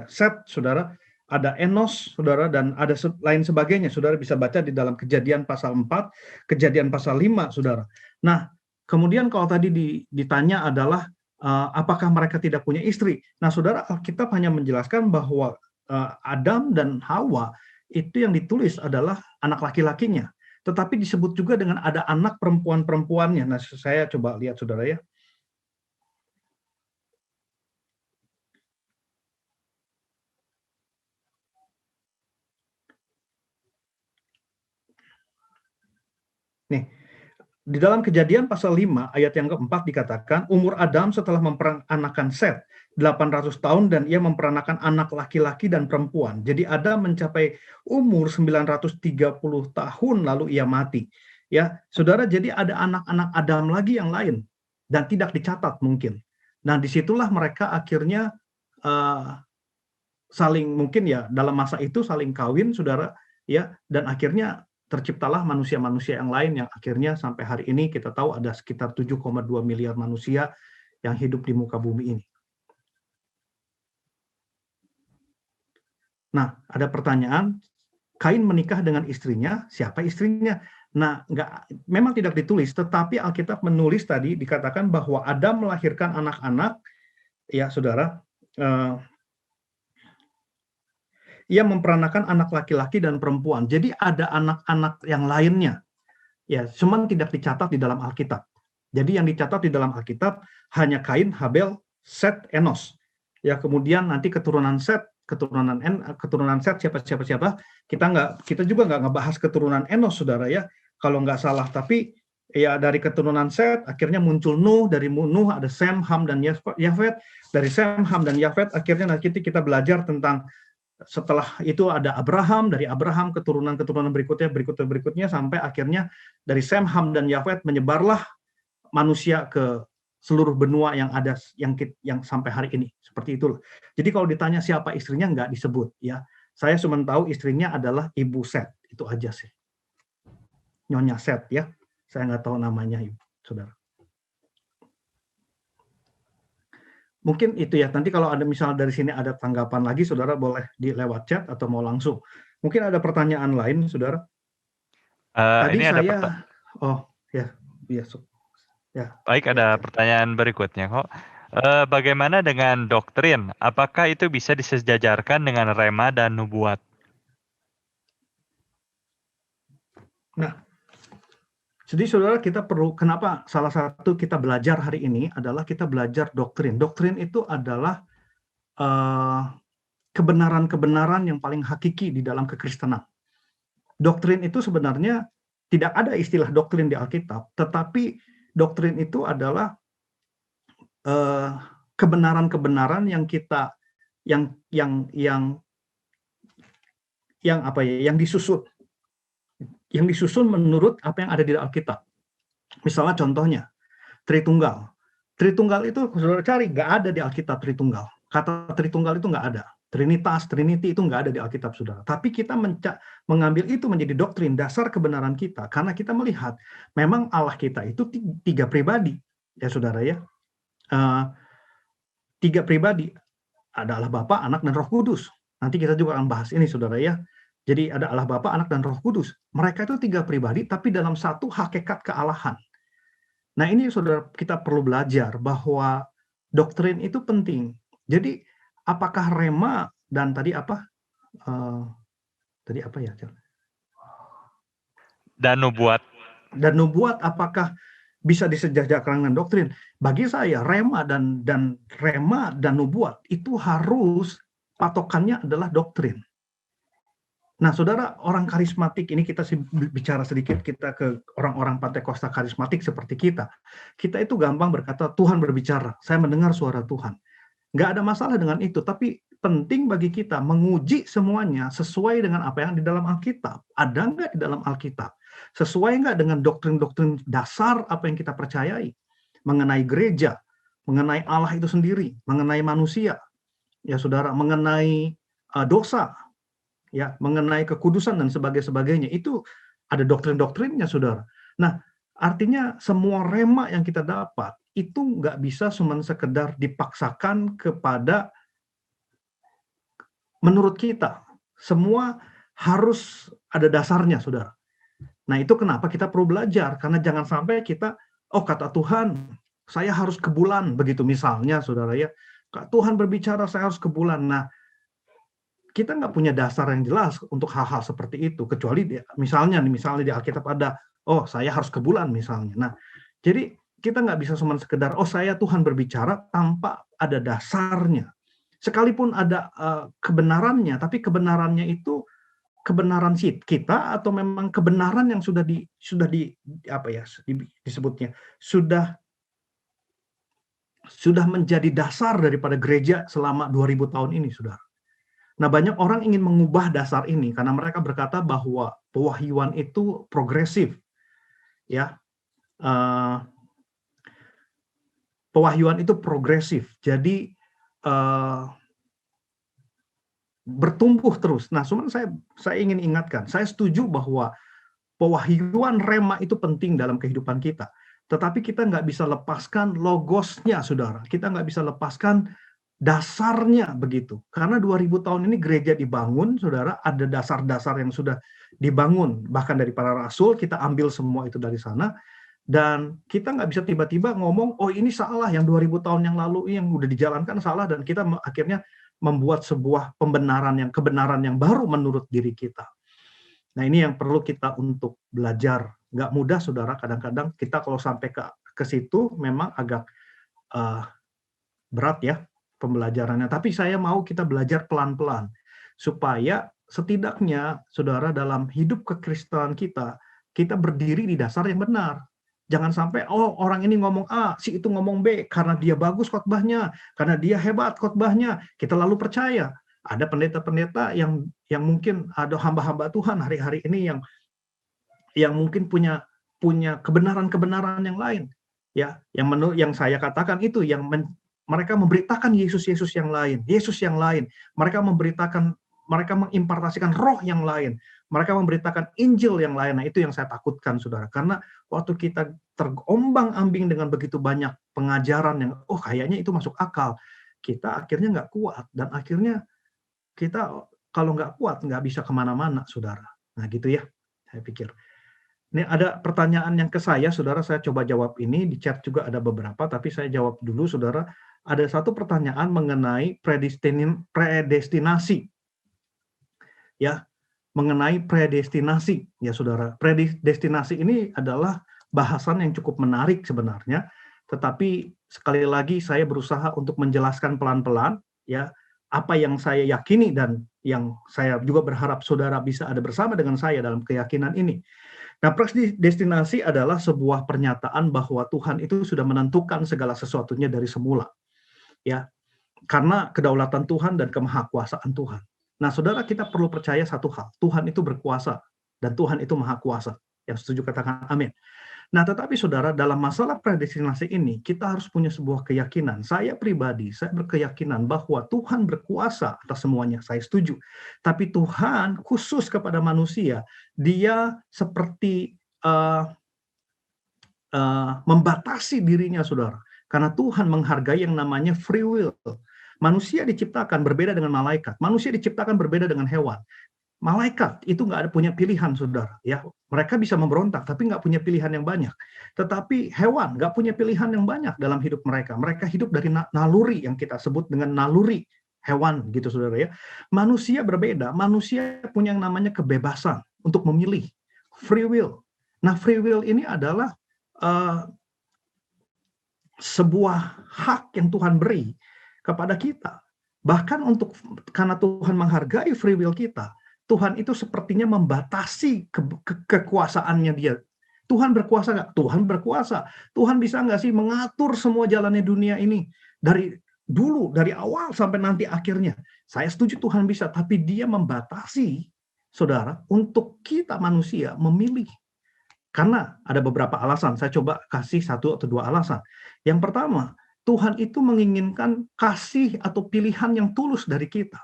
Set, saudara. Ada Enos, saudara, dan ada lain sebagainya. Saudara bisa baca di dalam Kejadian pasal 4, Kejadian pasal 5, saudara. Nah, kemudian kalau tadi ditanya adalah apakah mereka tidak punya istri? Nah, saudara, Alkitab hanya menjelaskan bahwa Adam dan Hawa itu yang ditulis adalah anak laki-lakinya. Tetapi disebut juga dengan ada anak perempuan-perempuannya. Nah, saya coba lihat, saudara ya. Nih, di dalam Kejadian pasal 5 ayat yang keempat dikatakan, umur Adam setelah memperanakan Set 800 tahun dan ia memperanakan anak laki-laki dan perempuan. Jadi Adam mencapai umur 930 tahun lalu ia mati. Ya, saudara, jadi ada anak-anak Adam lagi yang lain dan tidak dicatat mungkin. Nah, disitulah mereka akhirnya saling mungkin ya dalam masa itu saling kawin, saudara, ya, dan akhirnya terciptalah manusia-manusia yang lain yang akhirnya sampai hari ini kita tahu ada sekitar 7,2 miliar manusia yang hidup di muka bumi ini. Nah, ada pertanyaan, Kain menikah dengan istrinya, siapa istrinya? Nah, memang tidak ditulis, tetapi Alkitab menulis tadi dikatakan bahwa Adam melahirkan anak-anak, ya saudara, ia memperanakan anak laki-laki dan perempuan. Jadi ada anak-anak yang lainnya. Ya, cuman tidak dicatat di dalam Alkitab. Jadi yang dicatat di dalam Alkitab hanya Kain, Habel, Set, Enos. Ya, kemudian nanti keturunan Set, keturunan Set siapa. Kita juga nggak ngebahas keturunan Enos, saudara ya. Kalau nggak salah, tapi ya dari keturunan Set akhirnya muncul Nuh, dari Nuh ada Sem, Ham dan Yafet. Dari Sem, Ham dan Yafet akhirnya nanti kita belajar tentang Setelah itu ada Abraham, dari Abraham keturunan-keturunan berikutnya sampai akhirnya dari Sem, Ham, dan Yafet menyebarlah manusia ke seluruh benua yang ada yang sampai hari ini. Seperti itu. Jadi kalau ditanya siapa istrinya nggak disebut ya. Saya cuma tahu istrinya adalah Ibu Set. Itu aja sih. Nyonya Set ya. Saya nggak tahu namanya, Saudara. Mungkin itu ya, nanti kalau ada misal dari sini ada tanggapan lagi, Saudara boleh di lewat chat atau mau langsung. Mungkin ada pertanyaan lain, Saudara? Tadi Ini ada saya, ya. Baik, ada pertanyaan berikutnya kok. Bagaimana dengan doktrin? Apakah itu bisa disejajarkan dengan rema dan nubuat? Nah, jadi saudara kita perlu, kenapa salah satu kita belajar hari ini adalah kita belajar doktrin. Doktrin itu adalah kebenaran-kebenaran yang paling hakiki di dalam kekristenan. Doktrin itu sebenarnya tidak ada istilah doktrin di Alkitab, tetapi doktrin itu adalah kebenaran-kebenaran yang kita yang disusun. Yang disusun menurut apa yang ada di Alkitab. Misalnya contohnya, Tritunggal. Tritunggal itu, saudara cari, nggak ada di Alkitab Tritunggal. Kata Tritunggal itu nggak ada. Trinitas, Trinity itu nggak ada di Alkitab, saudara. Tapi kita mengambil itu menjadi doktrin, dasar kebenaran kita. Karena kita melihat, memang Allah kita itu 3 pribadi. Ya, saudara ya. 3 pribadi. Ada Allah Bapa, Anak, dan Roh Kudus. Nanti kita juga akan bahas ini, saudara ya. Jadi ada Allah Bapa, Anak, dan Roh Kudus. Mereka itu 3 pribadi, tapi dalam satu hakikat kealahan. Nah ini saudara, kita perlu belajar bahwa doktrin itu penting. Jadi apakah rema dan tadi apa? Dan nubuat. Dan nubuat apakah bisa disejajarkan dengan doktrin? Bagi saya rema dan nubuat itu harus patokannya adalah doktrin. Nah, saudara, orang karismatik ini kita bicara sedikit, kita ke orang-orang Pentakosta karismatik seperti kita. Kita itu gampang berkata, Tuhan berbicara, saya mendengar suara Tuhan. Nggak ada masalah dengan itu, tapi penting bagi kita menguji semuanya sesuai dengan apa yang di dalam Alkitab. Ada nggak di dalam Alkitab? Sesuai nggak dengan doktrin-doktrin dasar apa yang kita percayai? Mengenai gereja, mengenai Allah itu sendiri, mengenai manusia, ya saudara, mengenai dosa, ya, mengenai kekudusan dan sebagainya. Itu ada doktrin-doktrinnya, saudara. Nah, artinya semua rema yang kita dapat itu nggak bisa cuma sekedar dipaksakan kepada menurut kita. Semua harus ada dasarnya, saudara. Nah, itu kenapa kita perlu belajar. Karena jangan sampai kita, kata Tuhan, saya harus ke bulan. Begitu misalnya, saudara ya. Tuhan berbicara, saya harus ke bulan. Nah, kita nggak punya dasar yang jelas untuk hal-hal seperti itu, kecuali misalnya di Alkitab ada, saya harus ke bulan misalnya. Nah, jadi kita nggak bisa cuma sekedar, saya Tuhan berbicara tanpa ada dasarnya. Sekalipun ada kebenarannya, tapi kebenarannya itu kebenaran kita atau memang kebenaran yang disebutnya sudah menjadi dasar daripada gereja selama 2000 tahun ini, saudara. Nah, banyak orang ingin mengubah dasar ini karena mereka berkata bahwa pewahyuan itu progresif, ya. Pewahyuan itu progresif, jadi bertumbuh terus. Nah, cuman saya ingin ingatkan, saya setuju bahwa pewahyuan rema itu penting dalam kehidupan kita. Tetapi kita nggak bisa lepaskan logosnya, saudara. Kita nggak bisa lepaskan dasarnya begitu. Karena 2000 tahun ini gereja dibangun, saudara, ada dasar-dasar yang sudah dibangun. Bahkan dari para rasul, kita ambil semua itu dari sana. Dan kita nggak bisa tiba-tiba ngomong, ini salah, yang 2000 tahun yang lalu yang udah dijalankan salah, dan kita akhirnya membuat sebuah kebenaran yang baru menurut diri kita. Nah, ini yang perlu kita untuk belajar. Nggak mudah, saudara, kadang-kadang kita kalau sampai ke situ memang agak berat ya pembelajarannya. Tapi saya mau kita belajar pelan-pelan. Supaya setidaknya, saudara, dalam hidup kekristenan kita berdiri di dasar yang benar. Jangan sampai, orang ini ngomong A, si itu ngomong B, karena dia bagus khotbahnya, karena dia hebat khotbahnya, kita lalu percaya. Ada pendeta-pendeta yang mungkin ada hamba-hamba Tuhan hari-hari ini yang mungkin punya kebenaran-kebenaran yang lain, ya, yang saya katakan itu mereka memberitakan Yesus yang lain, mereka mengimpartasikan roh yang lain, mereka memberitakan Injil yang lain. Nah, itu yang saya takutkan, saudara, karena waktu kita terombang-ambing dengan begitu banyak pengajaran yang kayaknya itu masuk akal, kita akhirnya nggak kuat, dan akhirnya kita kalau nggak kuat nggak bisa kemana-mana, saudara. Nah, gitu ya, saya pikir. Ini ada pertanyaan yang ke saya, saudara, saya coba jawab ini, di chat juga ada beberapa, tapi saya jawab dulu, saudara. Ada satu pertanyaan mengenai predestinasi. Ya, mengenai predestinasi, ya saudara. Predestinasi ini adalah bahasan yang cukup menarik sebenarnya, tetapi sekali lagi saya berusaha untuk menjelaskan pelan-pelan, ya, apa yang saya yakini dan yang saya juga berharap saudara bisa ada bersama dengan saya dalam keyakinan ini. Nah, predestinasi adalah sebuah pernyataan bahwa Tuhan itu sudah menentukan segala sesuatunya dari semula. Ya, karena kedaulatan Tuhan dan kemahakuasaan Tuhan. Nah, saudara, kita perlu percaya satu hal, Tuhan itu berkuasa dan Tuhan itu maha kuasa. Yang setuju katakan amin. Nah, tetapi saudara, dalam masalah predestinasi ini, kita harus punya sebuah keyakinan. Saya pribadi, saya berkeyakinan bahwa Tuhan berkuasa atas semuanya, saya setuju. Tapi Tuhan khusus kepada manusia, dia seperti membatasi dirinya, saudara. Karena Tuhan menghargai yang namanya free will. Manusia diciptakan berbeda dengan malaikat. Manusia diciptakan berbeda dengan hewan. Malaikat itu nggak ada punya pilihan, saudara. Ya, mereka bisa memberontak, tapi nggak punya pilihan yang banyak. Tetapi hewan nggak punya pilihan yang banyak dalam hidup mereka. Mereka hidup dari naluri yang kita sebut dengan naluri hewan, gitu, saudara ya. Manusia berbeda. Manusia punya yang namanya kebebasan untuk memilih, free will. Nah, free will ini adalah sebuah hak yang Tuhan beri kepada kita. Bahkan karena Tuhan menghargai free will kita, Tuhan itu sepertinya membatasi kekuasaannya dia. Tuhan berkuasa nggak? Tuhan berkuasa. Tuhan bisa nggak sih mengatur semua jalannya dunia ini dari dulu, dari awal sampai nanti akhirnya? Saya setuju Tuhan bisa, tapi dia membatasi, saudara, untuk kita manusia memilih. Karena ada beberapa alasan, saya coba kasih 1 atau 2 alasan. Yang pertama, Tuhan itu menginginkan kasih atau pilihan yang tulus dari kita.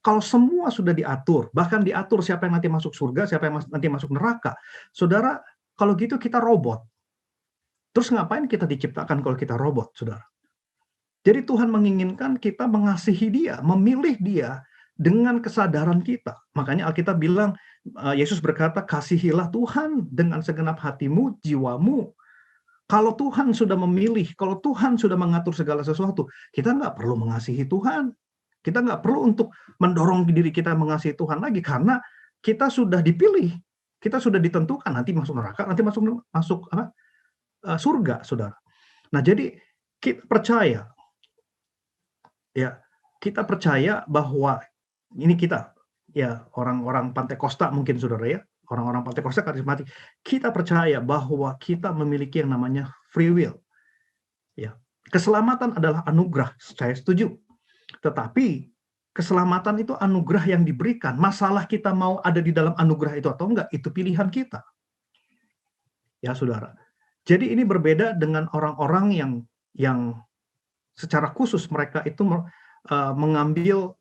Kalau semua sudah diatur, bahkan diatur siapa yang nanti masuk surga, siapa yang nanti masuk neraka, saudara, kalau gitu kita robot. Terus ngapain kita diciptakan kalau kita robot, saudara? Jadi Tuhan menginginkan kita mengasihi dia, memilih dia dengan kesadaran kita. Makanya Alkitab bilang, Yesus berkata, kasihilah Tuhan dengan segenap hatimu, jiwamu. Kalau Tuhan sudah memilih, kalau Tuhan sudah mengatur segala sesuatu, kita nggak perlu mengasihi Tuhan. Kita nggak perlu untuk mendorong diri kita mengasihi Tuhan lagi, karena kita sudah dipilih, kita sudah ditentukan nanti masuk neraka, nanti masuk surga, saudara. Nah, jadi kita percaya, ya, kita percaya bahwa ini kita, ya, orang-orang Pantekosta mungkin, saudara ya, orang-orang Pantekosta karismatik, kita percaya bahwa kita memiliki yang namanya free will. Ya, keselamatan adalah anugerah, saya setuju. Tetapi keselamatan itu anugerah yang diberikan. Masalah kita mau ada di dalam anugerah itu atau enggak, itu pilihan kita. Ya, saudara. Jadi ini berbeda dengan orang-orang yang secara khusus mereka itu mengambil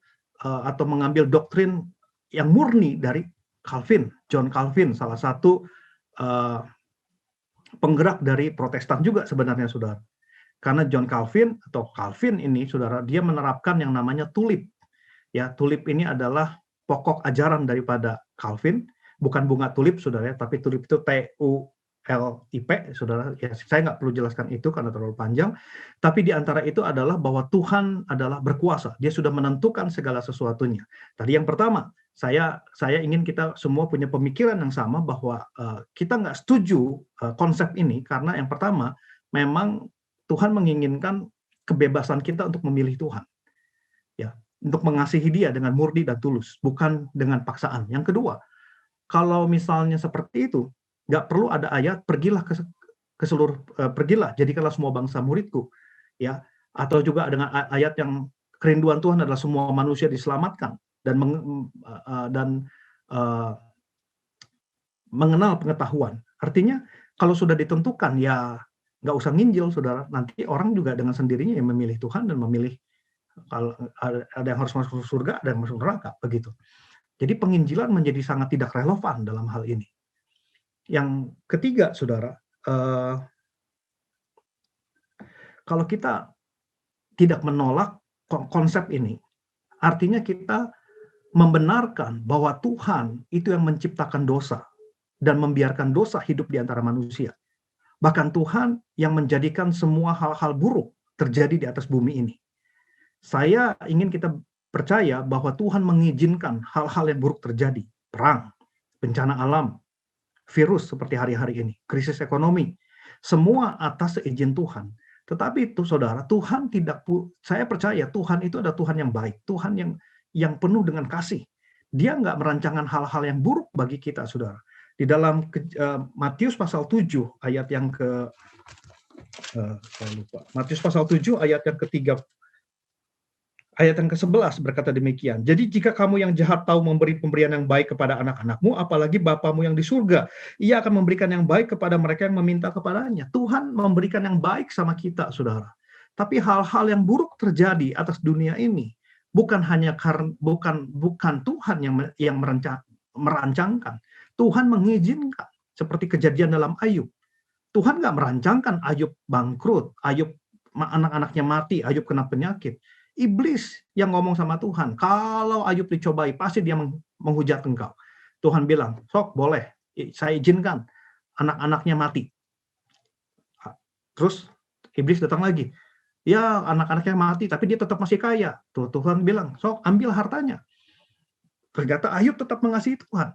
doktrin yang murni dari Calvin, John Calvin, salah satu penggerak dari Protestan juga sebenarnya, saudara. Karena John Calvin atau Calvin ini, saudara, dia menerapkan yang namanya tulip. Ya, tulip ini adalah pokok ajaran daripada Calvin, bukan bunga tulip, saudara, tapi tulip itu TULIP, saudara. Ya, saya nggak perlu jelaskan itu karena terlalu panjang. Tapi di antara itu adalah bahwa Tuhan adalah berkuasa. Dia sudah menentukan segala sesuatunya. Tadi yang pertama, saya ingin kita semua punya pemikiran yang sama bahwa kita nggak setuju konsep ini karena yang pertama, memang Tuhan menginginkan kebebasan kita untuk memilih Tuhan. Ya, untuk mengasihi dia dengan murni dan tulus, bukan dengan paksaan. Yang kedua, kalau misalnya seperti itu, nggak perlu ada ayat pergilah ke seluruh pergilah jadikanlah semua bangsa muridku, ya, atau juga dengan ayat yang kerinduan Tuhan adalah semua manusia diselamatkan dan mengenal pengetahuan. Artinya kalau sudah ditentukan ya nggak usah nginjil, saudara. Nanti orang juga dengan sendirinya yang memilih Tuhan dan memilih kalau ada yang harus masuk surga, ada yang masuk neraka, begitu. Jadi penginjilan menjadi sangat tidak relevan dalam hal ini. Yang ketiga, saudara, kalau kita tidak menolak konsep ini, artinya kita membenarkan bahwa Tuhan itu yang menciptakan dosa dan membiarkan dosa hidup di antara manusia. Bahkan Tuhan yang menjadikan semua hal-hal buruk terjadi di atas bumi ini. Saya ingin kita percaya bahwa Tuhan mengizinkan hal-hal yang buruk terjadi. Perang, bencana alam, virus seperti hari-hari ini, krisis ekonomi. Semua atas seizin Tuhan. Tetapi itu saudara, Tuhan saya percaya Tuhan itu adalah Tuhan yang baik. Tuhan yang penuh dengan kasih. Dia nggak merancangkan hal-hal yang buruk bagi kita, saudara. Di dalam Matius pasal 7 ayat yang Matius pasal 7 ayat yang ketiga, ayat yang ke-11 berkata demikian. Jadi jika kamu yang jahat tahu memberi pemberian yang baik kepada anak-anakmu, apalagi Bapamu yang di surga, Ia akan memberikan yang baik kepada mereka yang meminta kepadanya. Tuhan memberikan yang baik sama kita, saudara. Tapi hal-hal yang buruk terjadi atas dunia ini bukan hanya karena bukan Tuhan yang merancangkan. Tuhan mengizinkan, seperti kejadian dalam Ayub. Tuhan nggak merancangkan Ayub bangkrut, Ayub anak-anaknya mati, Ayub kena penyakit. Iblis yang ngomong sama Tuhan, kalau Ayub dicobai, pasti dia menghujat engkau. Tuhan bilang, sok boleh, saya izinkan anak-anaknya mati. Terus iblis datang lagi, ya anak-anaknya mati, tapi dia tetap masih kaya. Tuhan bilang, sok ambil hartanya. Ternyata Ayub tetap mengasihi Tuhan.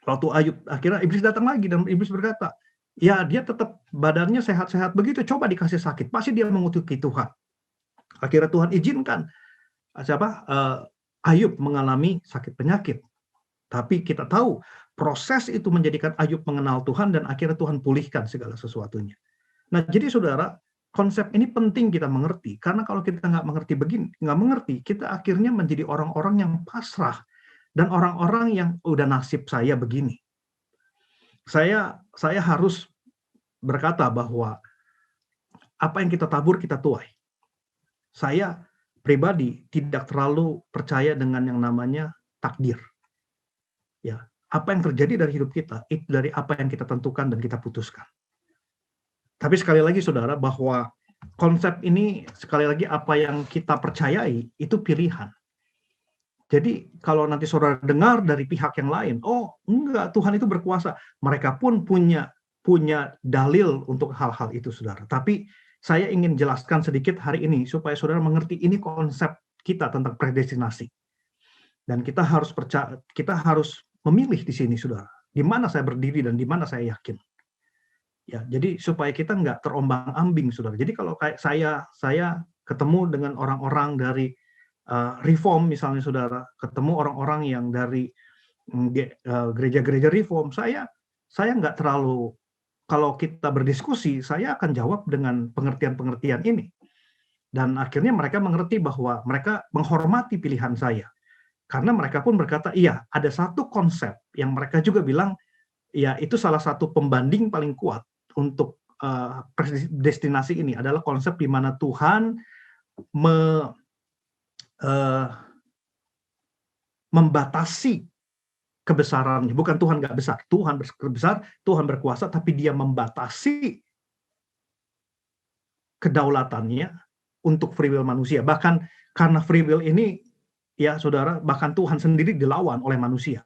Waktu Ayub, akhirnya iblis datang lagi, dan iblis berkata, ya dia tetap badannya sehat-sehat begitu, coba dikasih sakit, pasti dia mengutuki Tuhan. Akhirnya Tuhan izinkan Ayub mengalami sakit penyakit. Tapi kita tahu proses itu menjadikan Ayub mengenal Tuhan dan akhirnya Tuhan pulihkan segala sesuatunya. Nah, jadi saudara, konsep ini penting kita mengerti, karena kalau kita nggak mengerti, kita akhirnya menjadi orang-orang yang pasrah dan orang-orang yang udah nasib saya begini. Saya harus berkata bahwa apa yang kita tabur kita tuai. Saya pribadi tidak terlalu percaya dengan yang namanya takdir. Ya, apa yang terjadi dari hidup kita itu dari apa yang kita tentukan dan kita putuskan. Tapi sekali lagi saudara, bahwa konsep ini sekali lagi apa yang kita percayai itu pilihan. Jadi kalau nanti saudara dengar dari pihak yang lain, oh enggak, Tuhan itu berkuasa. Mereka pun punya dalil untuk hal-hal itu, saudara. Tapi saya ingin jelaskan sedikit hari ini supaya saudara mengerti ini konsep kita tentang predestinasi. Dan kita harus memilih di sini, saudara. Di mana saya berdiri dan di mana saya yakin. Ya, jadi supaya kita nggak terombang-ambing, saudara. Jadi kalau kayak saya ketemu dengan orang-orang dari Reform misalnya, saudara, ketemu orang-orang yang dari gereja-gereja Reform, saya nggak terlalu, kalau kita berdiskusi, saya akan jawab dengan pengertian-pengertian ini. Dan akhirnya mereka mengerti bahwa mereka menghormati pilihan saya. Karena mereka pun berkata, iya, ada satu konsep yang mereka juga bilang, ya itu salah satu pembanding paling kuat untuk predestinasi ini adalah konsep di mana Tuhan membatasi kebesarannya. Bukan Tuhan nggak besar, Tuhan besar, Tuhan berkuasa, tapi dia membatasi kedaulatannya untuk free will manusia. Bahkan karena free will ini, ya saudara, bahkan Tuhan sendiri dilawan oleh manusia.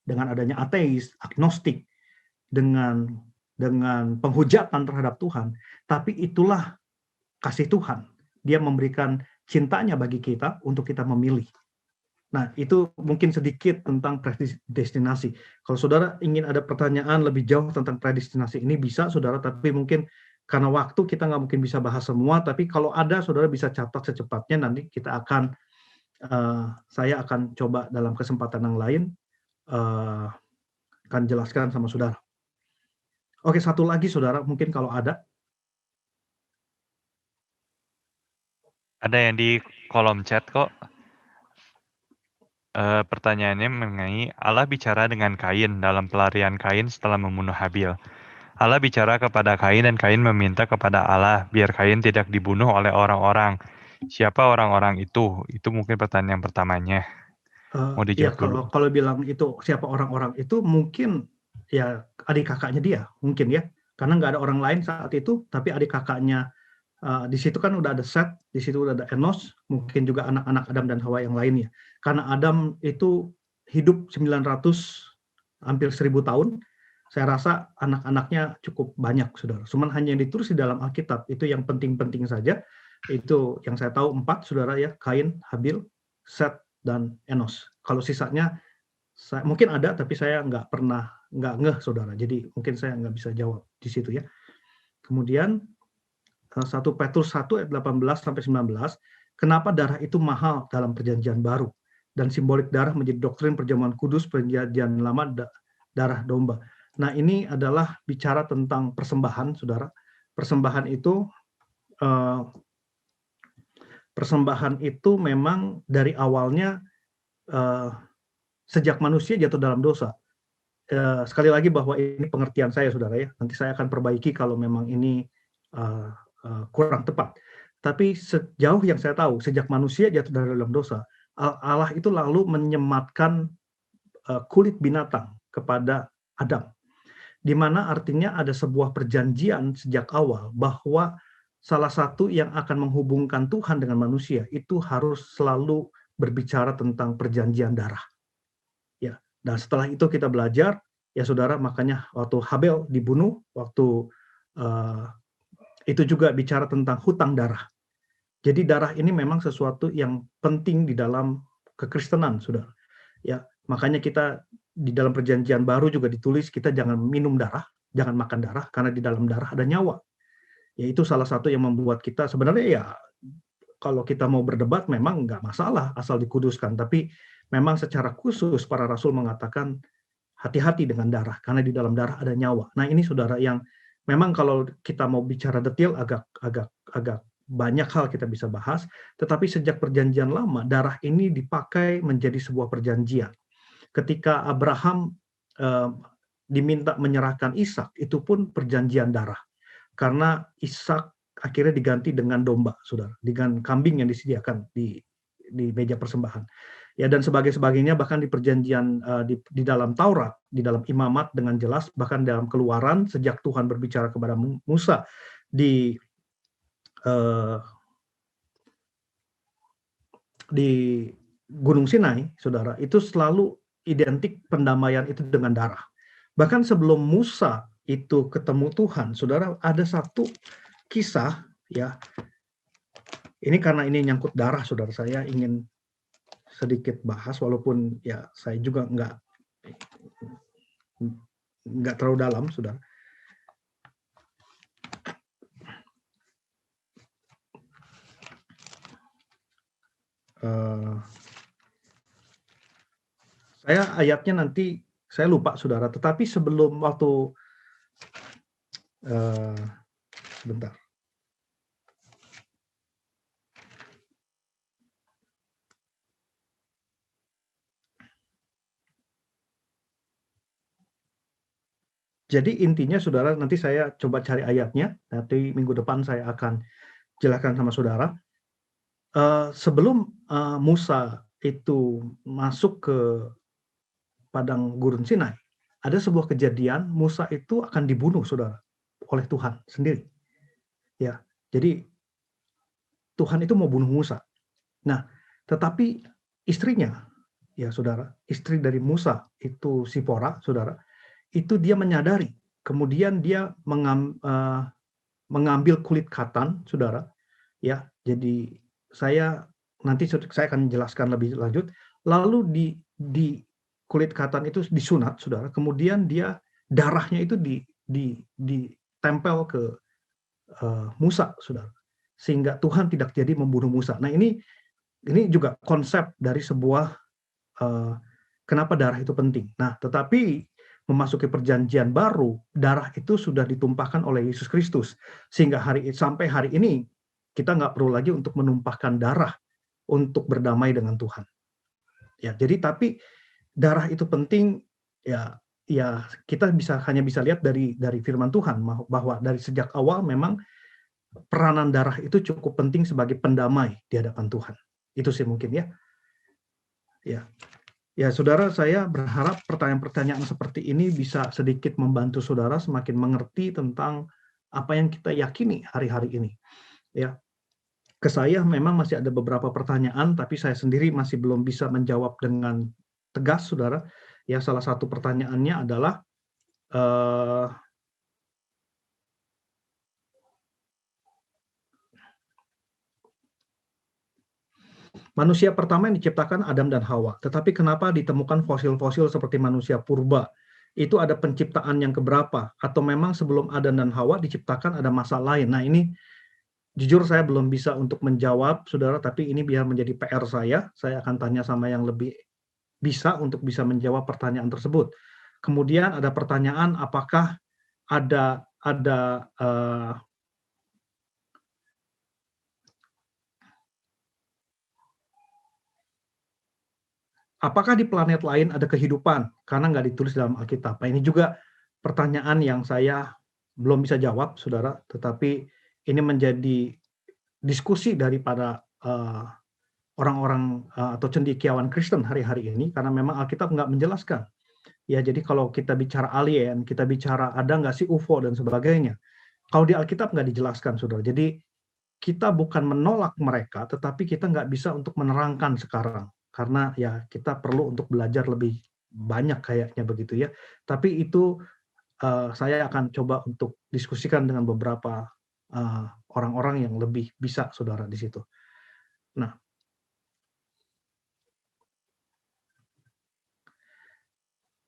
Dengan adanya ateis, agnostik, dengan penghujatan terhadap Tuhan. Tapi itulah kasih Tuhan. Dia memberikan cintanya bagi kita untuk kita memilih. Nah, itu mungkin sedikit tentang predestinasi. Kalau saudara ingin ada pertanyaan lebih jauh tentang predestinasi ini, bisa saudara, tapi mungkin karena waktu kita nggak mungkin bisa bahas semua, tapi kalau ada saudara bisa catat secepatnya, nanti kita akan, saya akan coba dalam kesempatan yang lain, akan jelaskan sama saudara. Oke, satu lagi saudara, mungkin kalau ada. Ada yang di kolom chat kok. Pertanyaannya mengenai Allah bicara dengan Kain dalam pelarian Kain setelah membunuh Habil. Allah bicara kepada Kain dan Kain meminta kepada Allah biar Kain tidak dibunuh oleh orang-orang. Siapa orang-orang itu? Itu mungkin pertanyaan pertamanya. Mau Ya dijawab dulu. kalau bilang itu siapa orang-orang itu mungkin ya adik kakaknya dia mungkin ya, karena nggak ada orang lain saat itu, tapi adik kakaknya. Di situ kan udah ada Set, di situ udah ada Enos, mungkin juga anak-anak Adam dan Hawa yang lainnya. Karena Adam itu hidup 900 hampir 1000 tahun, saya rasa anak-anaknya cukup banyak, saudara. Cuman hanya yang ditulis di dalam Alkitab itu yang penting-penting saja. Itu yang saya tahu 4, saudara ya, Kain, Habil, Set, dan Enos. Kalau sisanya mungkin ada, tapi saya nggak ngeh, saudara. Jadi mungkin saya nggak bisa jawab di situ ya. Kemudian 1 Petrus 1 ayat 18-19, kenapa darah itu mahal dalam perjanjian baru, dan simbolik darah menjadi doktrin perjamuan kudus perjanjian lama darah domba. Nah ini adalah bicara tentang persembahan, saudara. Persembahan itu memang dari awalnya sejak manusia jatuh dalam dosa. Sekali lagi bahwa ini pengertian saya, saudara ya. Nanti saya akan perbaiki kalau memang ini kurang tepat. Tapi sejauh yang saya tahu, sejak manusia jatuh dalam dosa, Allah itu lalu menyematkan kulit binatang kepada Adam. Di mana artinya ada sebuah perjanjian sejak awal bahwa salah satu yang akan menghubungkan Tuhan dengan manusia itu harus selalu berbicara tentang perjanjian darah. Ya, dan setelah itu kita belajar, ya saudara, makanya waktu Habel dibunuh, waktu itu juga bicara tentang hutang darah. Jadi darah ini memang sesuatu yang penting di dalam kekristenan, saudara. Ya, makanya kita di dalam perjanjian baru juga ditulis kita jangan minum darah, jangan makan darah, karena di dalam darah ada nyawa. Ya, itu salah satu yang membuat kita sebenarnya ya kalau kita mau berdebat memang nggak masalah asal dikuduskan, tapi memang secara khusus para rasul mengatakan hati-hati dengan darah, karena di dalam darah ada nyawa. Nah ini saudara yang memang kalau kita mau bicara detail agak banyak hal kita bisa bahas, tetapi sejak perjanjian lama darah ini dipakai menjadi sebuah perjanjian. Ketika Abraham diminta menyerahkan Ishak, itu pun perjanjian darah. Karena Ishak akhirnya diganti dengan domba, saudara, dengan kambing yang disediakan di meja persembahan. Ya, dan sebagainya, bahkan di perjanjian di dalam Taurat, di dalam Imamat dengan jelas, bahkan dalam Keluaran sejak Tuhan berbicara kepada Musa di Gunung Sinai, saudara, itu selalu identik pendamaian itu dengan darah. Bahkan sebelum Musa itu ketemu Tuhan, saudara, ada satu kisah ya. Ini karena ini nyangkut darah, saudara, saya ingin sedikit bahas, walaupun ya saya juga nggak terlalu dalam, saudara. Saya ayatnya nanti saya lupa, saudara. Tetapi sebelum waktu sebentar. Jadi intinya, saudara, nanti saya coba cari ayatnya. Nanti minggu depan saya akan jelaskan sama saudara. Sebelum Musa itu masuk ke padang gurun Sinai, ada sebuah kejadian Musa itu akan dibunuh, saudara, oleh Tuhan sendiri. Ya, jadi Tuhan itu mau bunuh Musa. Nah, tetapi istrinya, ya saudara, istri dari Musa itu Sipora, saudara, itu dia menyadari, kemudian dia mengambil kulit katan, saudara, ya. Jadi nanti saya akan jelaskan lebih lanjut. Lalu di kulit katan itu disunat, saudara. Kemudian darahnya itu ditempel ke Musa, saudara, sehingga Tuhan tidak jadi membunuh Musa. Nah ini juga konsep dari sebuah kenapa darah itu penting. Nah, tetapi memasuki perjanjian baru, darah itu sudah ditumpahkan oleh Yesus Kristus, sehingga sampai hari ini kita nggak perlu lagi untuk menumpahkan darah untuk berdamai dengan Tuhan. Ya, jadi tapi darah itu penting, ya kita hanya bisa lihat dari firman Tuhan bahwa dari sejak awal memang peranan darah itu cukup penting sebagai pendamai di hadapan Tuhan. Itu sih mungkin ya. Ya, saudara, saya berharap pertanyaan-pertanyaan seperti ini bisa sedikit membantu saudara semakin mengerti tentang apa yang kita yakini hari-hari ini. Ya, ke saya memang masih ada beberapa pertanyaan, tapi saya sendiri masih belum bisa menjawab dengan tegas, saudara. Ya, salah satu pertanyaannya adalah manusia pertama yang diciptakan Adam dan Hawa, tetapi kenapa ditemukan fosil-fosil seperti manusia purba? Itu ada penciptaan yang keberapa? Atau memang sebelum Adam dan Hawa diciptakan ada masa lain? Nah, ini jujur saya belum bisa untuk menjawab, saudara, tapi ini biar menjadi PR saya. Saya akan tanya sama yang lebih bisa untuk bisa menjawab pertanyaan tersebut. Kemudian ada pertanyaan, apakah apakah di planet lain ada kehidupan? Karena nggak ditulis dalam Alkitab. Nah, ini juga pertanyaan yang saya belum bisa jawab, saudara. Tetapi ini menjadi diskusi daripada orang-orang atau cendekiawan Kristen hari-hari ini, karena memang Alkitab nggak menjelaskan. Ya, jadi kalau kita bicara alien, kita bicara ada nggak sih UFO dan sebagainya. Kalau di Alkitab nggak dijelaskan, saudara. Jadi kita bukan menolak mereka, tetapi kita nggak bisa untuk menerangkan sekarang. Karena ya kita perlu untuk belajar lebih banyak kayaknya begitu ya. Tapi itu saya akan coba untuk diskusikan dengan beberapa orang-orang yang lebih bisa, saudara, di situ. Nah,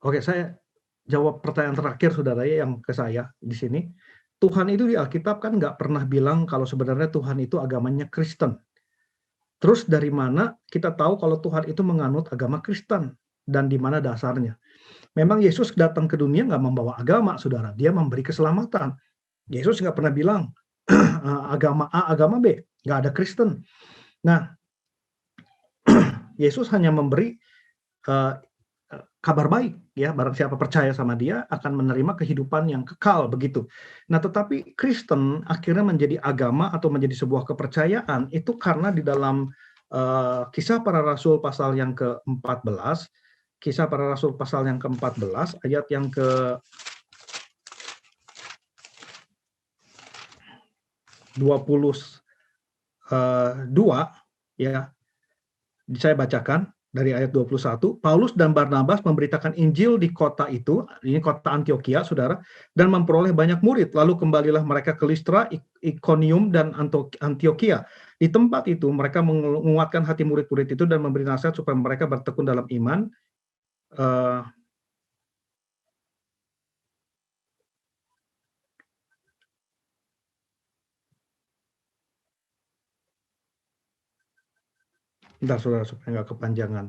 oke, saya jawab pertanyaan terakhir, saudara, ya, yang ke saya di sini. Tuhan itu di Alkitab kan nggak pernah bilang kalau sebenarnya Tuhan itu agamanya Kristen. Terus dari mana kita tahu kalau Tuhan itu menganut agama Kristen dan di mana dasarnya? Memang Yesus datang ke dunia nggak membawa agama, saudara. Dia memberi keselamatan. Yesus nggak pernah bilang agama A, agama B. Nggak ada Kristen. Nah, Yesus hanya memberi kabar baik, ya, barang siapa percaya sama dia akan menerima kehidupan yang kekal, begitu. Nah, tetapi Kristen akhirnya menjadi agama atau menjadi sebuah kepercayaan itu karena di dalam Kisah Para Rasul pasal yang ke-14, Kisah Para Rasul pasal yang ke-14 ayat yang ke-22, ya, saya bacakan dari ayat 21, Paulus dan Barnabas memberitakan Injil di kota itu, ini kota Antiokhia, saudara, dan memperoleh banyak murid. Lalu kembalilah mereka ke Listra, Iconium, dan Antiokhia. Di tempat itu mereka menguatkan hati murid-murid itu dan memberi nasihat supaya mereka bertekun dalam iman. Bentar, saudara, supaya nggak kepanjangan.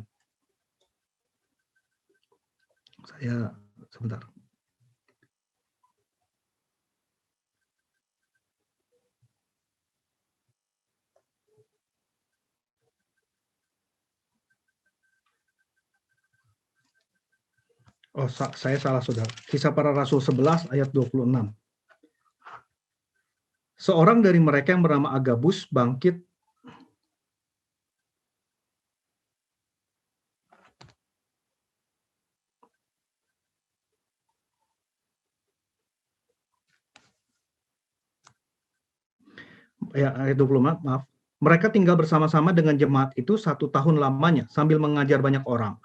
Saya sebentar. Oh, saya salah, saudara. Kisah Para Rasul 11 ayat 26. Seorang dari mereka yang bernama Agabus bangkit ayat 20, maaf. Mereka tinggal bersama-sama dengan jemaat itu 1 tahun lamanya sambil mengajar banyak orang.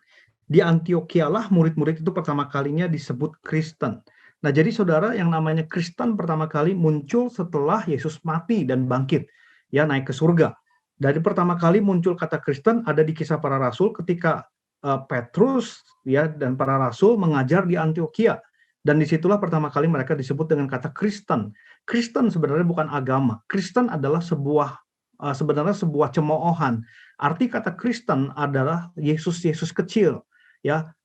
Di Antiokhia lah murid-murid itu pertama kalinya disebut Kristen. Nah, jadi saudara, yang namanya Kristen pertama kali muncul setelah Yesus mati dan bangkit, ya, naik ke surga. Dari pertama kali muncul kata Kristen ada di Kisah Para Rasul ketika Petrus, ya, dan para rasul mengajar di Antiokhia. Dan disitulah pertama kali mereka disebut dengan kata Kristen. Kristen sebenarnya bukan agama. Kristen adalah sebenarnya sebuah cemoohan. Arti kata Kristen adalah Yesus kecil, ya.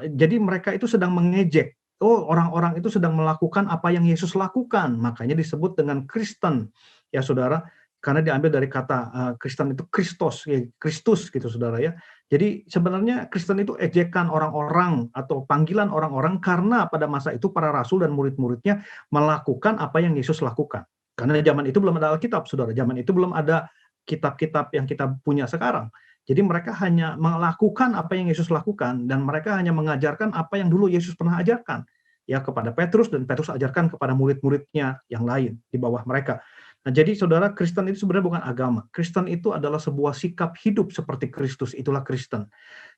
Jadi mereka itu sedang mengejek. Oh, orang-orang itu sedang melakukan apa yang Yesus lakukan. Makanya disebut dengan Kristen, ya, saudara. karena diambil dari kata Kristen itu Kristus, ya, Kristus gitu saudara ya. Jadi sebenarnya Kristen itu ejekan orang-orang atau panggilan orang-orang karena pada masa itu para rasul dan murid-muridnya melakukan apa yang Yesus lakukan. Karena zaman itu belum ada Alkitab, saudara. Zaman itu belum ada kitab-kitab yang kita punya sekarang. Jadi mereka hanya melakukan apa yang Yesus lakukan dan mereka hanya mengajarkan apa yang dulu Yesus pernah ajarkan ya kepada Petrus, dan Petrus ajarkan kepada murid-muridnya yang lain di bawah mereka. Nah, jadi saudara, Kristen itu sebenarnya bukan agama. Kristen itu adalah sebuah sikap hidup seperti Kristus, itulah Kristen.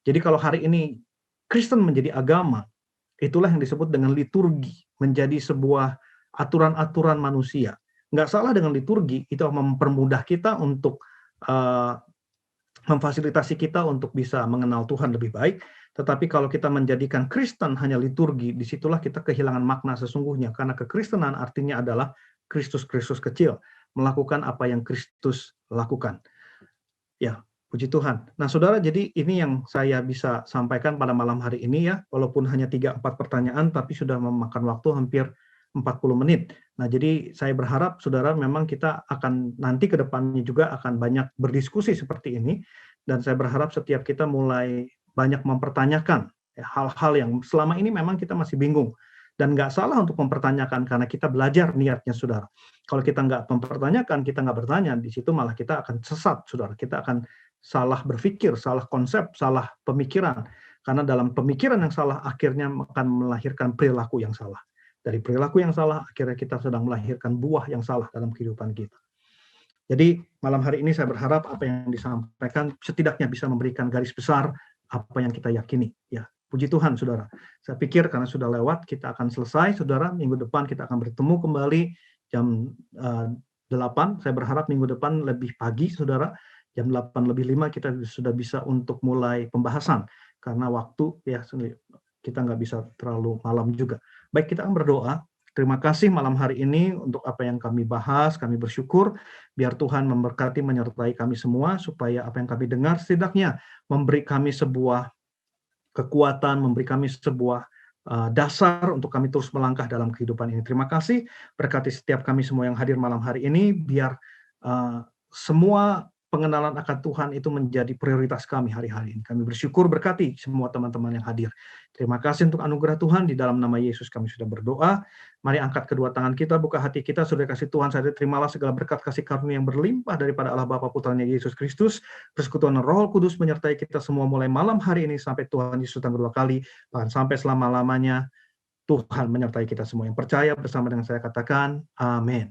Jadi kalau hari ini Kristen menjadi agama, itulah yang disebut dengan liturgi, menjadi sebuah aturan-aturan manusia. Nggak salah dengan liturgi, itu mempermudah kita untuk memfasilitasi kita untuk bisa mengenal Tuhan lebih baik. Tetapi kalau kita menjadikan Kristen hanya liturgi, disitulah kita kehilangan makna sesungguhnya. Karena kekristenan artinya adalah Kristus-Kristus kecil, melakukan apa yang Kristus lakukan. Ya, puji Tuhan. Nah, saudara, jadi ini yang saya bisa sampaikan pada malam hari ini ya, walaupun hanya 3-4 pertanyaan, tapi sudah memakan waktu hampir 40 menit. Nah, jadi saya berharap saudara memang kita akan nanti ke depannya juga akan banyak berdiskusi seperti ini, dan saya berharap setiap kita mulai banyak mempertanyakan ya, hal-hal yang selama ini memang kita masih bingung. Dan nggak salah untuk mempertanyakan karena kita belajar niatnya, saudara. Kalau kita nggak mempertanyakan, kita nggak bertanya, di situ malah kita akan sesat, saudara. Kita akan salah berpikir, salah konsep, salah pemikiran. Karena dalam pemikiran yang salah akhirnya akan melahirkan perilaku yang salah. Dari perilaku yang salah, akhirnya kita sedang melahirkan buah yang salah dalam kehidupan kita. Jadi malam hari ini saya berharap apa yang disampaikan setidaknya bisa memberikan garis besar apa yang kita yakini. Ya, puji Tuhan, saudara. Saya pikir karena sudah lewat, kita akan selesai, saudara. Minggu depan kita akan bertemu kembali jam 8. Saya berharap minggu depan lebih pagi, saudara. Jam 8:05 kita sudah bisa untuk mulai pembahasan. Karena waktu, ya kita nggak bisa terlalu malam juga. Baik, kita akan berdoa. Terima kasih malam hari ini untuk apa yang kami bahas, kami bersyukur. Biar Tuhan memberkati, menyertai kami semua, supaya apa yang kami dengar setidaknya memberi kami sebuah kekuatan, memberi kami sebuah dasar untuk kami terus melangkah dalam kehidupan ini. Terima kasih, berkati setiap kami semua yang hadir malam hari ini, biar semua pengenalan akan Tuhan itu menjadi prioritas kami hari-hari ini. Kami bersyukur, berkati semua teman-teman yang hadir. Terima kasih untuk anugerah Tuhan, di dalam nama Yesus kami sudah berdoa. Mari angkat kedua tangan kita, buka hati kita, sudah kasih Tuhan saja. Terimalah segala berkat kasih karunia yang berlimpah daripada Allah Bapa Putranya Yesus Kristus, persekutuan Roh Kudus menyertai kita semua mulai malam hari ini sampai Tuhan Yesus datang kedua kali, bahkan sampai selama-lamanya. Tuhan menyertai kita semua yang percaya bersama dengan saya katakan, amin.